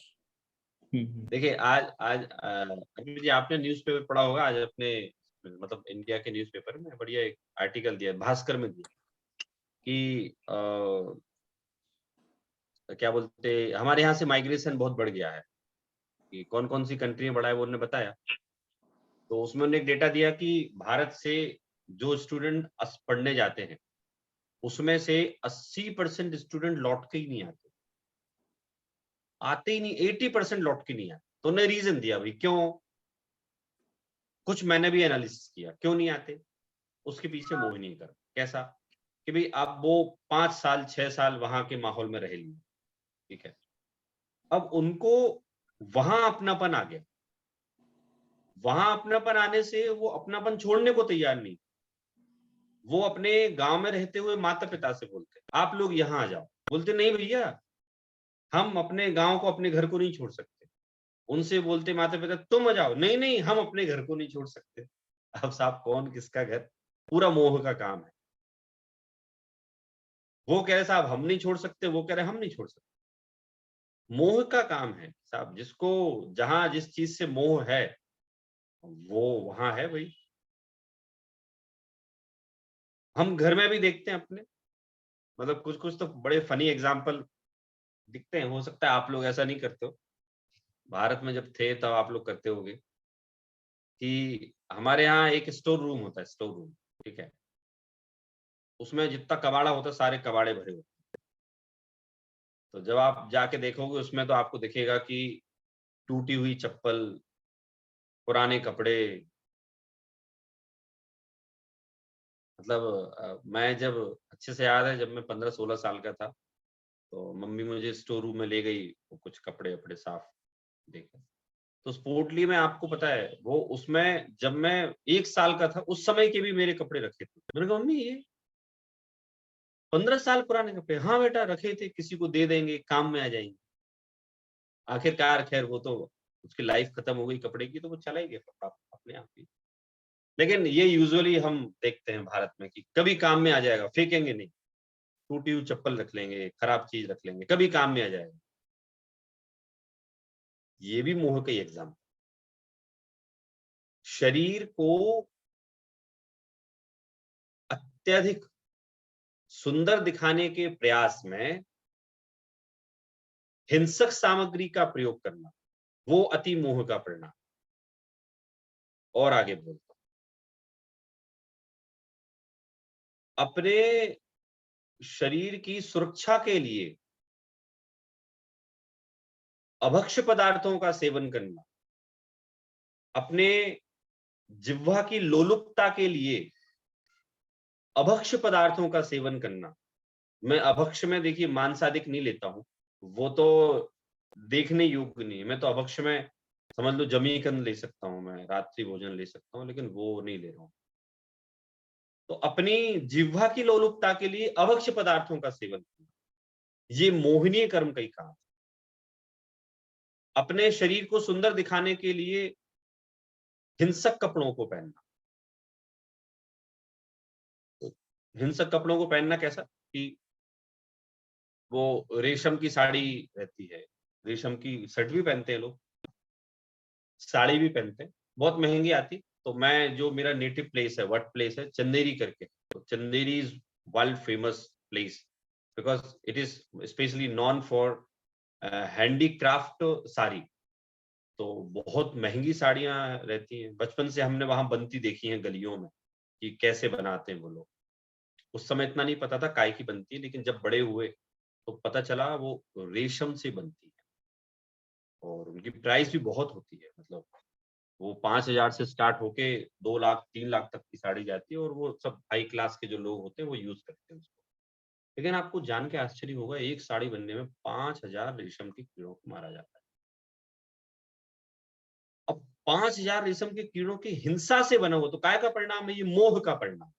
देखिए आज आज अभी जी आपने न्यूज़पेपर पढ़ा होगा, आज अपने मतलब इंडिया के न्यूज़पेपर में बढ़िया एक आर्टिकल दिया, भास्कर में दिया कि क्या बोलते, हमारे यहाँ से माइग्रेशन बहुत बढ़ गया है, कि कौन-कौन सी कंट्री में बढ़ा है वो उन्होंने बताया। तो उसमें उन्होंने एक डेटा दिया कि भारत से जो स्टूडेंट पढ़ने जाते हैं, उसमें से 80% स्टूडेंट लौट के ही नहीं आते। आते ही नहीं, 80% लौट के नहीं आते। तो उन्होंने रीज़न दिया भाई क्यों? कुछ मैंने भी एनालिसिस किया, क्यों नहीं आते? उसके पीछे मोह नहीं कर। कैसा? कि भाई अब वो 5 साल, 6 साल वहाँ के माहौल में रह लिए, ठीक है? अब उनको वहाँ अपनापन आ गया। वहाँ अपनापन आने से वो अपनापन छोड़ने को तैयार नहीं। वो अपने गाँव में रहते हुए माता-पिता से बोलते, आप लोग यहाँ आ जाओ। बोलते नहीं भैया, हम अपने गाँव को, अपने घर को नहीं छोड़ सकते। उनसे बोलते माता-पिता तुम आ जाओ। नहीं, नहीं, हम अपने घर को नहीं छोड़ सकते। अब साहब कौन किसका घर? पूरा मोह का काम है। वो कह रहे साहब हम नहीं छोड़ सकते, वो कह रहे हम नहीं छोड़ सकते। मोह का काम है साहब, जिसको जहाँ जिस चीज से मोह है वो वहां है भाई। हम घर में भी देखते हैं अपने, मतलब कुछ कुछ तो बड़े फनी एग्जाम्पल दिखते हैं। हो सकता है आप लोग ऐसा नहीं करते हो, भारत में जब थे तब आप लोग करते होगे। कि हमारे यहाँ एक स्टोर रूम होता है, स्टोर रूम, ठीक है? उसमें जितना कबाड़ा होता है सारे कबाड़े भरे होते हैं। तो जब आप जाके देखोगे उसमें तो आपको दिखेगा कि टूटी हुई चप्पल, पुराने कपड़े, मतलब मैं जब अच्छे से याद है, जब मैं 15-16 साल का था, तो मम्मी मुझे स्टोर रूम में ले गई, वो कुछ कपड़े-वपड़े साफ देखे। तो स्पोर्टली में आपको पता है, वो उसमें जब मैं 1 साल का था, उस समय के भी मेरे कपड़े रखे थे। मैंने कहा मम्मी ये 15 साल पुराने कपड़े? हाँ बेटा रखे थे, किसी को दे देंगे, काम में आ जाएँगे। आखिरकार खैर वो तो उसकी लाइफ खत्म हो गई कपड़े की, तो वो चला ही गया कपड़ा अपने आप ही। लेकिन ये यूजुअली हम देखते हैं भारत में कि कभी काम में आ जाएगा, फेंकेंगे नहीं। टूटी हुई चप्पल रख लेंगे, खराब चीज रख लेंगे, कभी काम में आ जाएगा। ये भी मोह का ही एग्जाम्पल। शरीर को अत्यधिक सुंदर दिखाने के प्रयास में हिंसक सामग्री का प्रयोग करना, वो अति मोह का परिणाम। और आगे बोलता हूं, अपने शरीर की सुरक्षा के लिए अभक्ष्य पदार्थों का सेवन करना, अपने जिह्वा की लोलुपता के लिए अभक्ष्य पदार्थों का सेवन करना। मैं अभक्ष्य में देखिए मांसादिक नहीं लेता हूँ, वो तो देखने योग्य नहीं है। मैं तो अभक्ष्य में समझ लो जमीकंद ले सकता हूँ, मैं रात्रि भोजन ले सकता हूँ, लेकिन वो नहीं ले रहा हूँ। तो अपनी जिह्वा की लोलुपता के लिए अभक्ष्य पदार्थों का सेवन करना, ये मोहनीय कर्म का ही काम है। अपने शरीर को सुंदर दिखाने के लिए हिंसक कपड़ों को पहनना। हिंसक कपड़ों को पहनना कैसा कि वो रेशम की साड़ी रहती है, रेशम की शर्ट भी पहनते हैं लोग, साड़ी भी पहनते हैं, बहुत महंगी आती। तो मैं जो मेरा नेटिव प्लेस है, वर्क प्लेस है चंदेरी करके, तो Chanderi is world famous place because it is specially non for handicraft sari. तो बहुत महंगी साड़ियां रहती हैं। बचपन से हमने वहां बनती देखी हैं गलियों में कि कैसे बनाते हैं वो लोग। उस समय इतना नहीं पता था काय की बनती है, लेकिन जब बड़े हुए तो पता चला वो रेशम से बनती है। और उनकी प्राइस भी बहुत होती है, मतलब वो 5,000 से स्टार्ट होके 2 लाख 3 लाख तक की साड़ी जाती है, और वो सब हाई क्लास के जो लोग होते हैं वो यूज करते हैं उसको। लेकिन आपको जान के आश्चर्य होगा, एक साड़ी बनने में 5000 रेशम के कीड़ों को मारा जाता है। अब 5000 रेशम के कीड़ों की हिंसा से बना हुआ, तो काय का परिणाम है? ये मोह का परिणाम।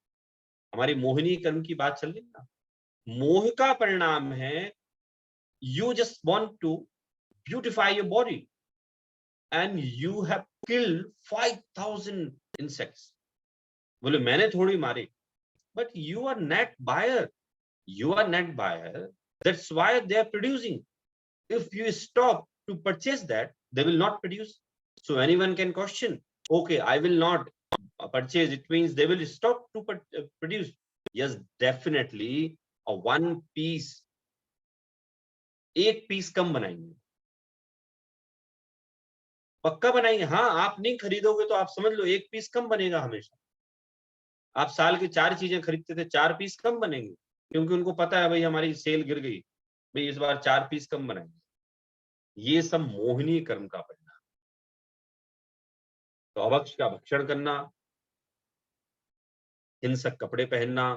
हमारी मोहिनी कर्म की बात चल रही है ना, मोह का परिणाम है। You just want to beautify your body and you have killed 5000 insects. बोले मैंने थोड़ी मारे, but you are net buyer, you are net buyer, that's why they are producing. If you stop to purchase that, they will not produce. So anyone can question, okay, I will not purchase, it means they will stop to produce. Yes, definitely a one piece, एक piece कम बनाएंगे, पक्का बनाएंगे। हाँ, आप नहीं खरीदोगे तो आप समझ लो एक पीस कम बनेगा हमेशा। आप साल की 4 चीजें खरीदते थे, 4 पीस कम बनेंगे, क्योंकि उनको पता है भाई हमारी सेल गिर गई, भाई इस बार 4 पीस कम बनाएंगे। ये सब मोहिनी कर्म का परिणाम। तो अभक्ष का भक्षण करना, हिंसक कपड़े पहनना,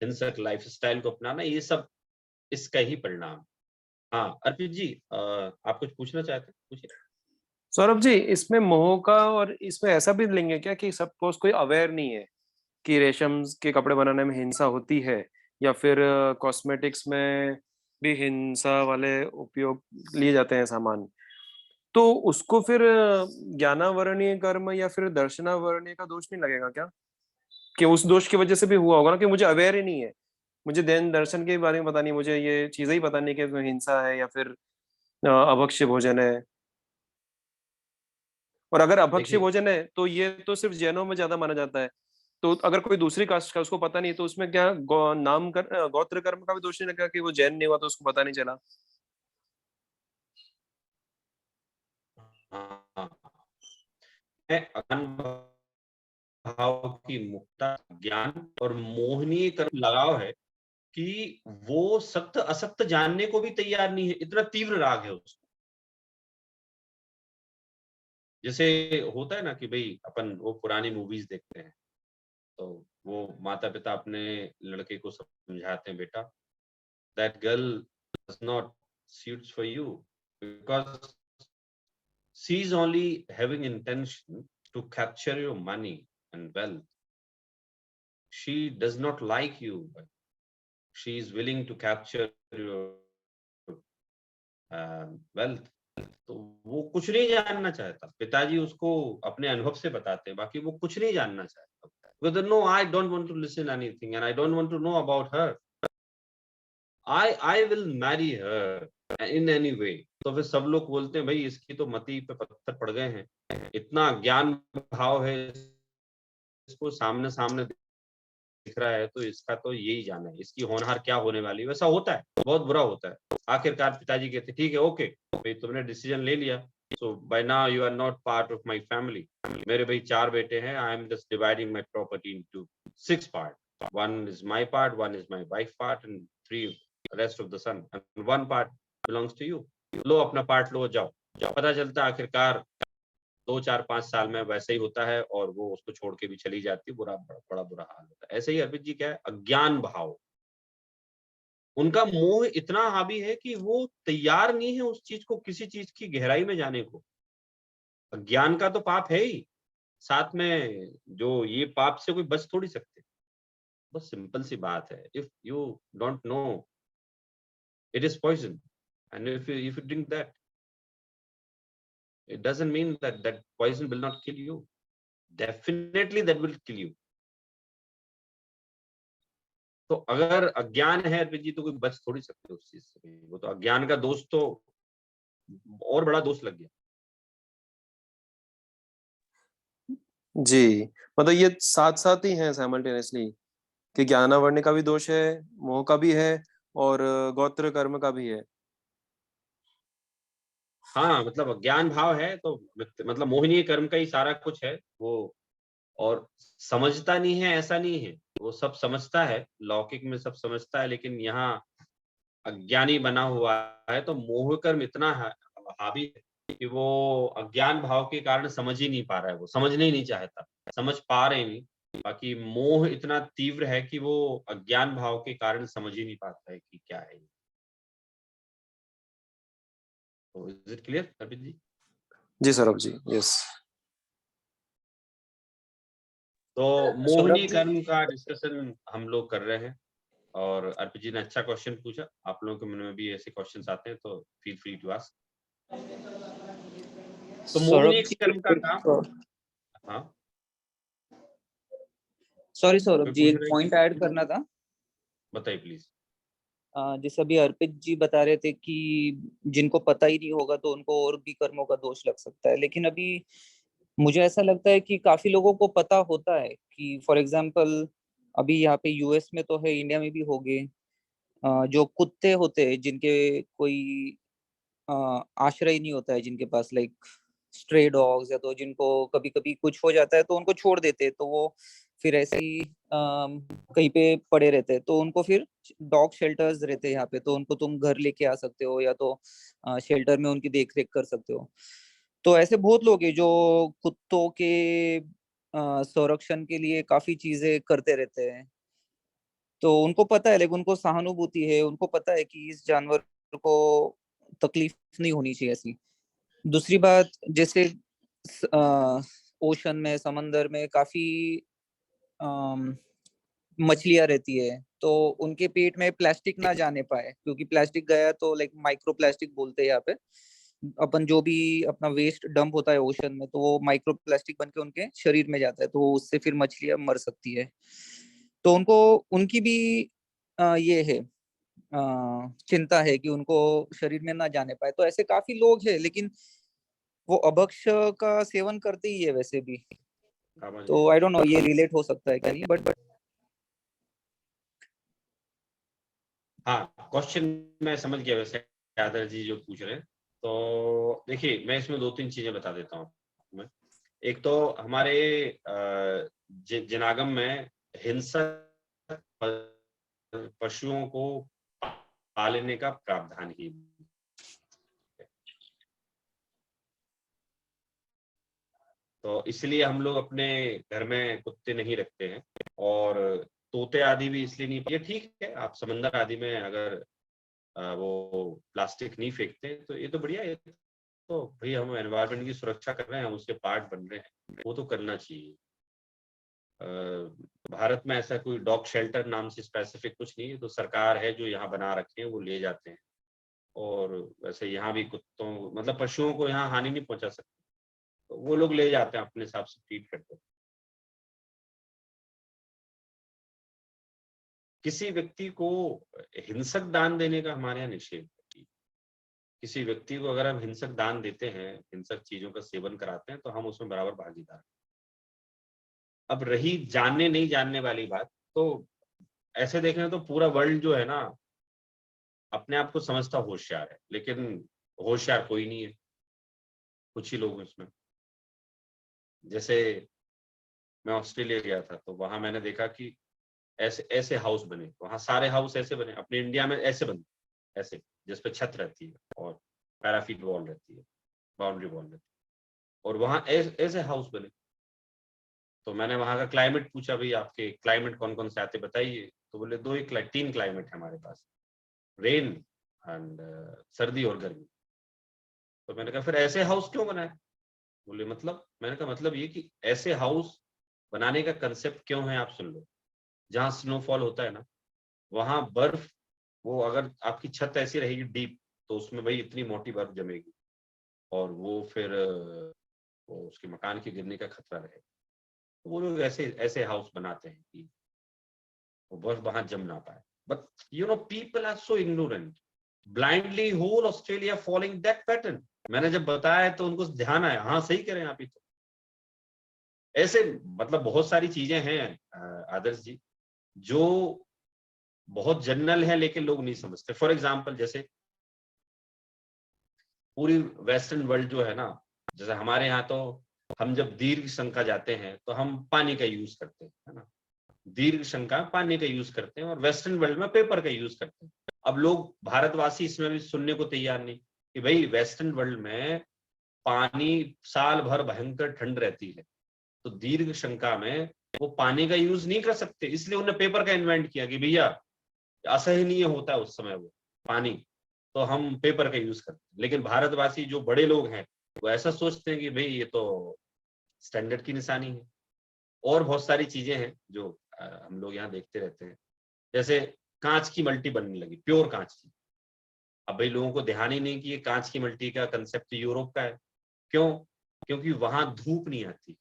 हिंसक लाइफस्टाइल को अपनाना, ये सब इसका ही परिणाम। हाँ अर्पित जी, आप कुछ पूछना चाहते हैं? पूछिए। सौरभ जी, इसमें मोह का और इसमें ऐसा भी लेंगे क्या कि सपोज कोई अवेयर नहीं है कि रेशम के कपड़े बनाने में हिंसा होती है, या फिर कॉस्मेटिक्स में भी हिंसा वाले उपयोग लिए जाते हैं सामान, तो उसको फिर ज्ञानावरणीय कर्म या फिर दर्शनावरणीय का दोष नहीं लगेगा क्या? कि उस दोष की वजह से भी हुआ होगा ना, कि मुझे अवेयर ही नहीं है, मुझे देन दर्शन के बारे में पता नहीं, मुझे ये चीजें ही पता नहीं कि इसमें हिंसा है या फिर अभक्ष्य भोजन है। और अगर अभक्ष्य देखिए, भोजन है तो ये तो सिर्फ जैनों में ज्यादा माना जाता है, तो अगर कोई दूसरी कास्ट का उसको पता नहीं तो उसमें क्या गोत्र कर्म का भी दोष नहीं लगा कि वो जैन नहीं हुआ तो उसको पता नहीं चला? हाँ, अज्ञान भाव की मुक्ता, ज्ञान और मोहिनी कर्म लगाव है कि वो सत्य असत्य जानने को भी तैयार नहीं है, इतना तीव्र राग है उसको। जैसे होता है ना कि भाई अपन वो पुरानी मूवीज देखते हैं, तो वो माता पिता अपने लड़के को समझाते हैं, बेटा that girl does not suits for you because she is only having intention to capture your money and wealth. She does not like you, but she is willing to capture your wealth. तो वो कुछ नहीं जानना चाहता। पिताजी उसको अपने अनुभव से बताते हैं, बाकी वो कुछ नहीं जानना चाहता। Because no, I don't want to listen anything and I don't want to know about her. I will marry her in any way. तो फिर सब लोग बोलते हैं भाई इसकी तो मति पे पत्थर पड़ गए हैं, इतना ज्ञान भाव है, इसको सामने सामने दिख रहा है तो इसका तो यही जाना है, इसकी होनहार क्या होने वाली है। वैसा होता है, बहुत बुरा होता है। आखिरकार पिताजी कहते ठीक है, ओके भाई तुमने डिसीजन ले लिया, so by now you are not part of my family. मेरे भाई 4 बेटे हैं, I am just dividing my property into 6 part, 1 is my part, 1 is my wife part and 3 rest of the son and 1 part belongs to you. लो अपना part लो, जाओ। पता चलता है आखिरकार 2, 4, 5 साल में वैसे ही होता है और वो उसको छोड़ के भी चली जाती है, बड़ा बुरा हाल होता है। ऐसे ही अर्पित जी क्या है, अज्ञान भाव, उनका मोह इतना हावी है कि वो तैयार नहीं है उस चीज को, किसी चीज की गहराई में जाने को। अज्ञान का तो पाप है ही, साथ में जो ये पाप से कोई बच थोड़ी सकते। बस सिंपल सी बात है, if you don't know it is poison and if you drink that, it doesn't mean that that poison will not kill you. Definitely that will kill you. तो अगर अज्ञान है अर्पित जी तो कोई बच थोड़ी सकते उस चीज से। वो तो अज्ञान का दोष तो और बड़ा दोष लग गया। जी, मतलब ये साथ साथ ही हैं साइमल्टेनियसली, कि ज्ञानावरण का भी दोष है, मोह का भी है, और गोत्र कर्म का भी है। हाँ मतलब अज्ञान भाव है तो मतलब मोहिनी कर्म का ही सारा कुछ है वो, और समझता नहीं है ऐसा नहीं है, वो सब समझता है, लौकिक में सब समझता है, लेकिन यहाँ अज्ञानी बना हुआ है तो मोह कर्म इतना हावी है कि वो अज्ञान भाव के कारण समझ ही नहीं पा रहा है, वो समझने ही नहीं चाहता, समझ पा रहे नहीं बाकी मोह इतना तीव्र है कि वो अज्ञान भाव के कारण समझ ही नहीं पाता है कि क्या है ये। तो is it clear Arpit ji? जी सौरभ जी, यस। तो सौरभ मोहिनी जी, कर्म का डिस्कशन हम लोग कर रहे हैं और अर्पित जी ने अच्छा क्वेश्चन पूछा। आप लोगों के मन में भी ऐसे क्वेश्चंस आते हैं तो फील फ्री टू आस्क। तो मोहिनी सौरभ जी, कर्म का काम, हाँ सॉरी सौरभ कोई जी, पूछ एक रहे पॉइंट हैं? ऐड करना था। बताइए प्लीज। जैसे अभी अर्पित जी बता रहे थे कि जिनको पता ही नहीं होगा तो उनको और भी कर्मों का दोष लग सकता है, लेकिन अभी मुझे ऐसा लगता है कि काफी लोगों को पता होता है कि फॉर एग्जांपल अभी यहाँ पे यूएस में तो है, इंडिया में भी हो गए, जो कुत्ते होते हैं जिनके कोई आश्रय नहीं होता है, जिनके पास लाइक स्ट्रे डॉग्स, या तो जिनको कभी कभी कुछ हो जाता है तो उनको छोड़ देते हैं, तो वो फिर ऐसे ही कहीं पे पड़े रहते हैं, तो उनको फिर डॉग शेल्टर्स रहते हैं यहाँ पे, तो उनको तुम घर लेके आ सकते हो या तो शेल्टर में उनकी देख रेख कर सकते हो। तो ऐसे बहुत लोग हैं जो कुत्तों के संरक्षण के लिए काफी चीजें करते रहते हैं, तो उनको पता है, लेकिन उनको सहानुभूति है, उनको पता है कि इस जानवर को तकलीफ नहीं होनी चाहिए ऐसी। दूसरी बात, जैसे ओशन में, समंदर में काफी मछलियां रहती है, तो उनके पेट में प्लास्टिक ना जाने पाए, क्योंकि प्लास्टिक गया तो लाइक माइक्रो प्लास्टिक बोलते हैं यहाँ पे, अपन जो भी अपना वेस्ट डंप होता है ओशन में, तो वो माइक्रो प्लास्टिक बन के उनके शरीर में जाता है, तो उससे फिर मछलियां मर सकती है। तो उनको उनकी भी ये है, चिंता है कि उनको शरीर में ना जाने पाए। तो ऐसे काफी लोग हैं, लेकिन वो अभक्ष का सेवन करते ही है वैसे भी। तो आई डोंट नो ये रिलेट हो सकता है क्या नहीं, बट हाँ, क्वेश्चन मैं समझ गया वैसे आदर जी जो पूछ रहे हैं। तो देखिए मैं इसमें 2-3 चीजें बता देता हूँ। मैं एक तो हमारे जनागम में हिंसक पशुओं को पालने का प्रावधान ही, तो इसलिए हम लोग अपने घर में कुत्ते नहीं रखते हैं और तोते आदि भी इसलिए नहीं। ये ठीक है, आप समंदर आदि में अगर वो प्लास्टिक नहीं फेंकते तो ये तो बढ़िया है। तो भाई हम एनवायरनमेंट की सुरक्षा कर रहे हैं, हम उसके पार्ट बन रहे हैं, वो तो करना चाहिए। भारत में ऐसा कोई डॉग शेल्टर नाम से स्पेसिफिक कुछ नहीं है, तो सरकार है जो यहाँ बना रखे हैं वो ले जाते हैं। और वैसे यहाँ भी कुत्तों मतलब पशुओं को यहाँ हानि नहीं पहुंचा सकते, तो वो लोग ले जाते हैं, अपने हिसाब से ट्रीट करते हैं। किसी व्यक्ति को हिंसक दान देने का हमारे यहाँ निषेध है। किसी व्यक्ति को अगर हम हिंसक दान देते हैं, हिंसक चीजों का सेवन कराते हैं, तो हम उसमें बराबर भागीदार। अब रही जानने नहीं जानने वाली बात, तो ऐसे देखें तो पूरा वर्ल्ड जो है ना अपने आप को समझता होशियार है, लेकिन होशियार कोई नहीं है, कुछ ही लोग इसमें। जैसे मैं ऑस्ट्रेलिया गया था तो वहां मैंने देखा कि ऐसे ऐसे हाउस बने, वहां सारे हाउस ऐसे बने। अपने इंडिया में ऐसे बनते, ऐसे जिसपे छत रहती है और पैराफीट वॉल रहती है, बाउंड्री वॉल रहती है, और वहां ऐसे हाउस बने। तो मैंने वहां का क्लाइमेट पूछा, भाई आपके क्लाइमेट कौन कौन से आते बताइए, तो बोले 3 क्लाइमेट है हमारे पास, रेन एंड सर्दी और गर्मी। तो मैंने कहा फिर ऐसे हाउस क्यों बनाए? बोले मतलब, मैंने कहा मतलब ये कि ऐसे हाउस बनाने का कंसेप्ट क्यों है आप सुन लो। जहाँ स्नोफॉल होता है ना, वहां बर्फ, वो अगर आपकी छत ऐसी रहेगी डीप, तो उसमें भाई इतनी मोटी बर्फ जमेगी और वो फिर वो उसके मकान के गिरने का खतरा रहेगा। तो वो लोग ऐसे ऐसे हाउस बनाते हैं कि वो बर्फ वहां जम ना पाए। But you know people are so ignorant, blindly whole Australia following that pattern. मैंने जब बताया तो उनको ध्यान आया, हाँ सही कह रहे हैं आप ही। तो ऐसे मतलब बहुत सारी चीजें हैं आदर्श जी जो बहुत जनरल है लेकिन लोग नहीं समझते। फॉर एग्जाम्पल जैसे पूरी वेस्टर्न वर्ल्ड जो है ना, जैसे हमारे यहाँ तो हम जब दीर्घ शंका जाते हैं तो हम पानी का यूज करते हैं, है ना। दीर्घ शंका पानी का यूज करते हैं और वेस्टर्न वर्ल्ड में पेपर का यूज करते हैं। अब लोग भारतवासी इसमें भी सुनने को तैयार नहीं कि भाई वेस्टर्न वर्ल्ड में पानी साल भर भयंकर ठंड रहती है, तो दीर्घ शंका में वो पानी का यूज नहीं कर सकते, इसलिए उन्होंने पेपर का इन्वेंट किया कि भैया असहनीय होता है उस समय वो पानी, तो हम पेपर का यूज करते हैं। लेकिन भारतवासी जो बड़े लोग हैं वो ऐसा सोचते हैं कि भाई ये तो स्टैंडर्ड की निशानी है। और बहुत सारी चीजें हैं जो हम लोग यहाँ देखते रहते हैं, जैसे कांच की मल्टी बनने लगी, प्योर कांच की। अब भाई लोगों को ध्यान ही नहीं कि ये कांच की मल्टी का कंसेप्ट यूरोप का है। क्यों? क्योंकि वहां धूप नहीं आती है।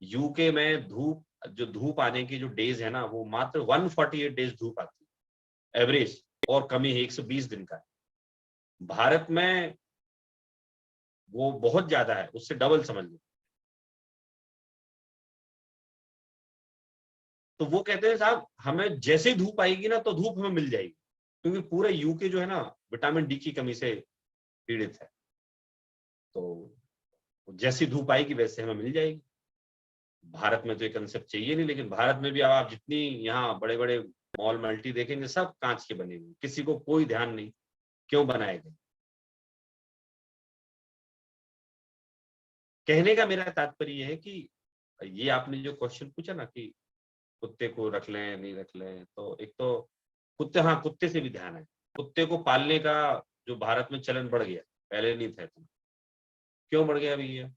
यूके में धूप आने की जो डेज है ना, वो मात्र 148 डेज धूप आती है एवरेज, और कमी है 120 दिन का है। भारत में वो बहुत ज्यादा है, उससे डबल समझ लो। तो वो कहते हैं साहब हमें जैसे ही धूप आएगी ना तो धूप हमें मिल जाएगी, क्योंकि पूरा यूके जो है ना विटामिन डी की कमी से पीड़ित है। तो जैसी धूप आएगी वैसे हमें मिल जाएगी। भारत में तो ये कंसेप्ट चाहिए नहीं, लेकिन भारत में भी अब आप जितनी यहाँ बड़े बड़े मॉल मल्टी देखेंगे सब कांच के बने हुए, किसी को कोई ध्यान नहीं क्यों बनाए गए। कहने का मेरा तात्पर्य यह है कि ये आपने जो क्वेश्चन पूछा ना कि कुत्ते को रख लें नहीं रख लें, तो एक तो कुत्ते, हाँ कुत्ते से भी ध्यान है। कुत्ते को पालने का जो भारत में चलन बढ़ गया, पहले नहीं था इतना। क्यों बढ़ गया भैया?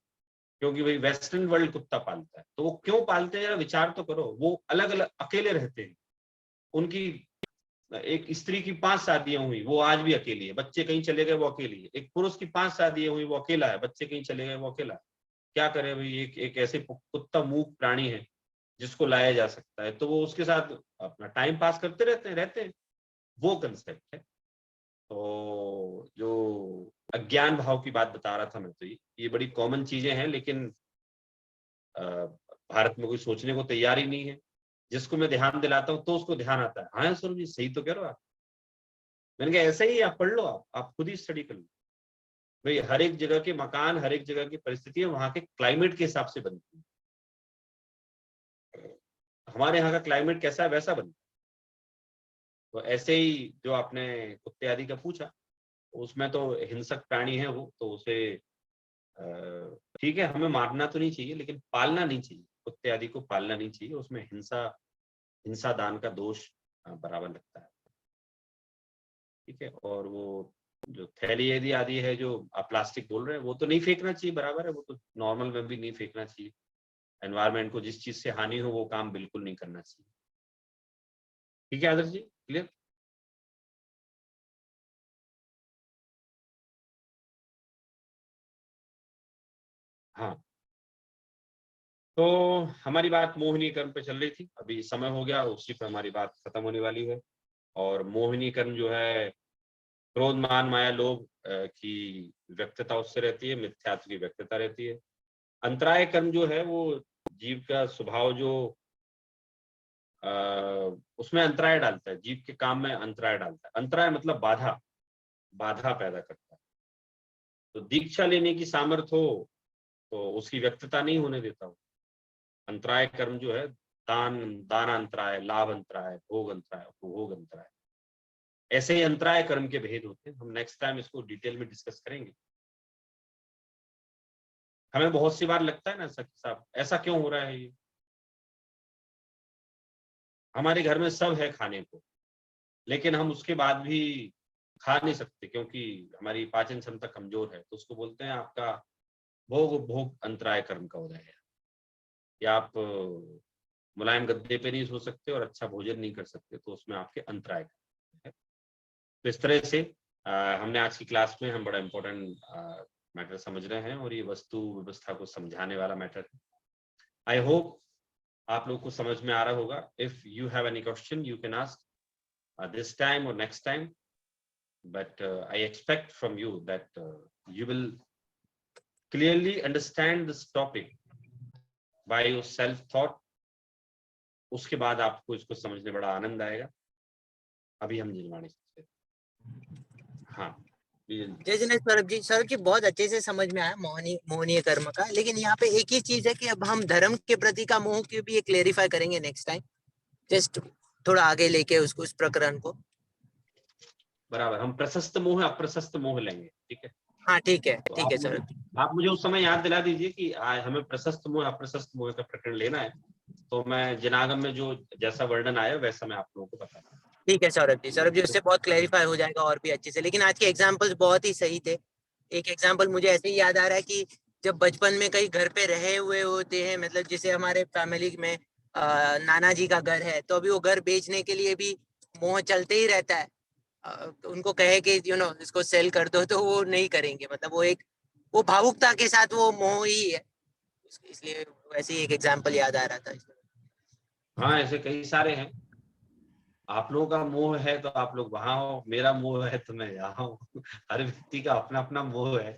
क्योंकि भाई वेस्टर्न वर्ल्ड कुत्ता पालता है, तो वो क्यों पालते हैं विचार तो करो। वो अलग अलग अकेले रहते हैं, उनकी एक स्त्री की 5 शादियां हुई, वो आज भी अकेली है, बच्चे कहीं चले गए वो अकेली है। एक पुरुष की 5 शादियां हुई, वो अकेला है, बच्चे कहीं चले गए वो अकेला है। क्या करे भाई, एक ऐसे कुत्ता मूक प्राणी है जिसको लाया जा सकता है, तो वो उसके साथ अपना टाइम पास करते रहते हैं। वो कंसेप्ट है। तो जो अज्ञान भाव की बात बता रहा था मैं, तो ये बड़ी कॉमन चीजें हैं, लेकिन भारत में कोई सोचने को तैयार ही नहीं है। जिसको मैं ध्यान दिलाता हूँ तो उसको ध्यान आता है। हाँ स्वरूप जी सही तो कह रहे हो आप। मैंने कहा ऐसा ही आप पढ़ लो, आप खुद ही स्टडी कर लो। भाई हर एक जगह के मकान, हर एक जगह की परिस्थितियां वहां के क्लाइमेट के हिसाब से बनती है। हमारे यहाँ का क्लाइमेट कैसा है वैसा बनता है। तो ऐसे ही जो आपने कुत्ते आदि का पूछा, उसमें तो हिंसक प्राणी है वो, तो उसे ठीक है हमें मारना तो नहीं चाहिए, लेकिन पालना नहीं चाहिए। कुत्ते आदि को पालना नहीं चाहिए, उसमें हिंसा दान का दोष बराबर लगता है। ठीक है। और वो जो थैली यदि आदि है जो आप प्लास्टिक बोल रहे हैं, वो तो नहीं फेंकना चाहिए, बराबर है, वो तो नॉर्मल में भी नहीं फेंकना चाहिए। एनवायरमेंट को जिस चीज से हानि हो वो काम बिल्कुल नहीं करना चाहिए। ठीक है आदर्श जी, क्लियर? हाँ, तो हमारी बात मोहिनी कर्म पे चल रही थी, अभी समय हो गया, उसी पर हमारी बात खत्म होने वाली है। और मोहिनी कर्म जो है क्रोध मान माया लोभ की व्यक्तता उससे रहती है, मिथ्यात्व की व्यक्तता रहती है। अंतराय कर्म जो है वो जीव का स्वभाव जो उसमें अंतराय डालता है, जीव के काम में अंतराय डालता है। अंतराय मतलब बाधा पैदा करता है। तो दीक्षा लेने की सामर्थ्य हो तो उसकी व्यक्तता नहीं होने देता हूँ। अंतराय कर्म जो है दान अंतराय, लाभ अंतराय, भोग अंतराय, उपभोग अंतराय, ऐसे ही अंतराय कर्म के भेद होते हैं। हम नेक्स्ट टाइम इसको डिटेल में डिस्कस करेंगे। हमें बहुत सी बार लगता है ना साहब ऐसा क्यों हो रहा है, ये हमारे घर में सब है खाने को, लेकिन हम उसके बाद भी खा नहीं सकते क्योंकि हमारी पाचन क्षमता कमजोर है। तो उसको बोलते हैं आपका भोग अंतराय कर्म का उदय है। या आप मुलायम गद्दे पे नहीं सो सकते और अच्छा भोजन नहीं कर सकते, तो उसमें आपके अंतराय है। तो इस तरह से हमने आज की क्लास में हम बड़ा इम्पोर्टेंट मैटर समझ रहे हैं, और ये वस्तु व्यवस्था को समझाने वाला मैटर है। आई होप आप लोग को समझ में आ रहा होगा। If you have any question you can ask this time और next time, but I expect from you that you will clearly understand this topic by your self thought. उसके बाद आपको इसको समझने बड़ा आनंद आएगा। अभी हम निर्माणी हाँ जय जिनेश सौरभ जी बहुत अच्छे से समझ में आया मोहनीय कर्म का। लेकिन यहाँ पे एक ही चीज है कि अब हम धर्म के प्रति का मोह की भी क्लेरिफाई करेंगे नेक्स्ट टाइम, जस्ट थोड़ा आगे लेके उसको, इस प्रकरण को। बराबर, हम प्रशस्त मोह अप्रशस्त मोह लेंगे। ठीक है, हाँ ठीक है, तो ठीक है सर। आप मुझे उस समय याद दिला दीजिए कि हमें प्रशस्त मोह अप्रशस्त मोह का प्रकरण लेना है, तो मैं जिनागम में जो जैसा वर्णन आया वैसा मैं आप लोगों को बता दूं। ठीक है सौरभ जी उससे बहुत क्लैरिफाई हो जाएगा और भी अच्छे से। लेकिन आज के एग्जांपल्स बहुत ही सही थे। एक एग्जांपल मुझे ऐसे ही याद आ रहा है कि जब बचपन में कहीं घर पे रहे हुए होते हैं, मतलब जैसे हमारे फैमिली में नाना जी का घर है, तो अभी वो घर बेचने के लिए भी मोह चलते ही रहता है। उनको कहे कि इसको सेल कर दो, तो वो नहीं करेंगे। मतलब वो भावुकता के साथ वो मोह ही है। इसलिए वैसे ही एक एग्जांपल याद आ रहा था। हाँ, ऐसे कई सारे हैं। आप लोगों का मोह है तो आप लोग वहां हो, मेरा मोह है तो मैं यहाँ हूँ। हर व्यक्ति का अपना अपना मोह है।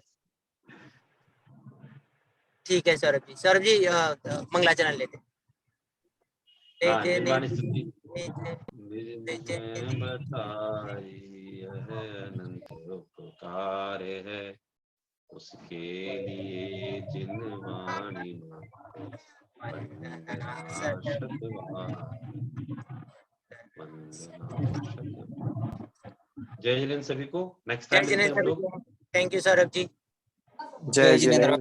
ठीक है सौरभ जी मंगलाचरण लेते। हाँ, जय निर्वाणी स्तुति। जय निज में बताई यह अनंत उपकार है, उसके लिए जिन वाणी वंदना शतवार, वंदना शतवार। जय हिंद सभी को। नेक्स्ट टाइम मिलते हैं हम लोग। Thank you Saurabh ji. जय जिनेंद्र।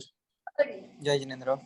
जय जिनेंद्र।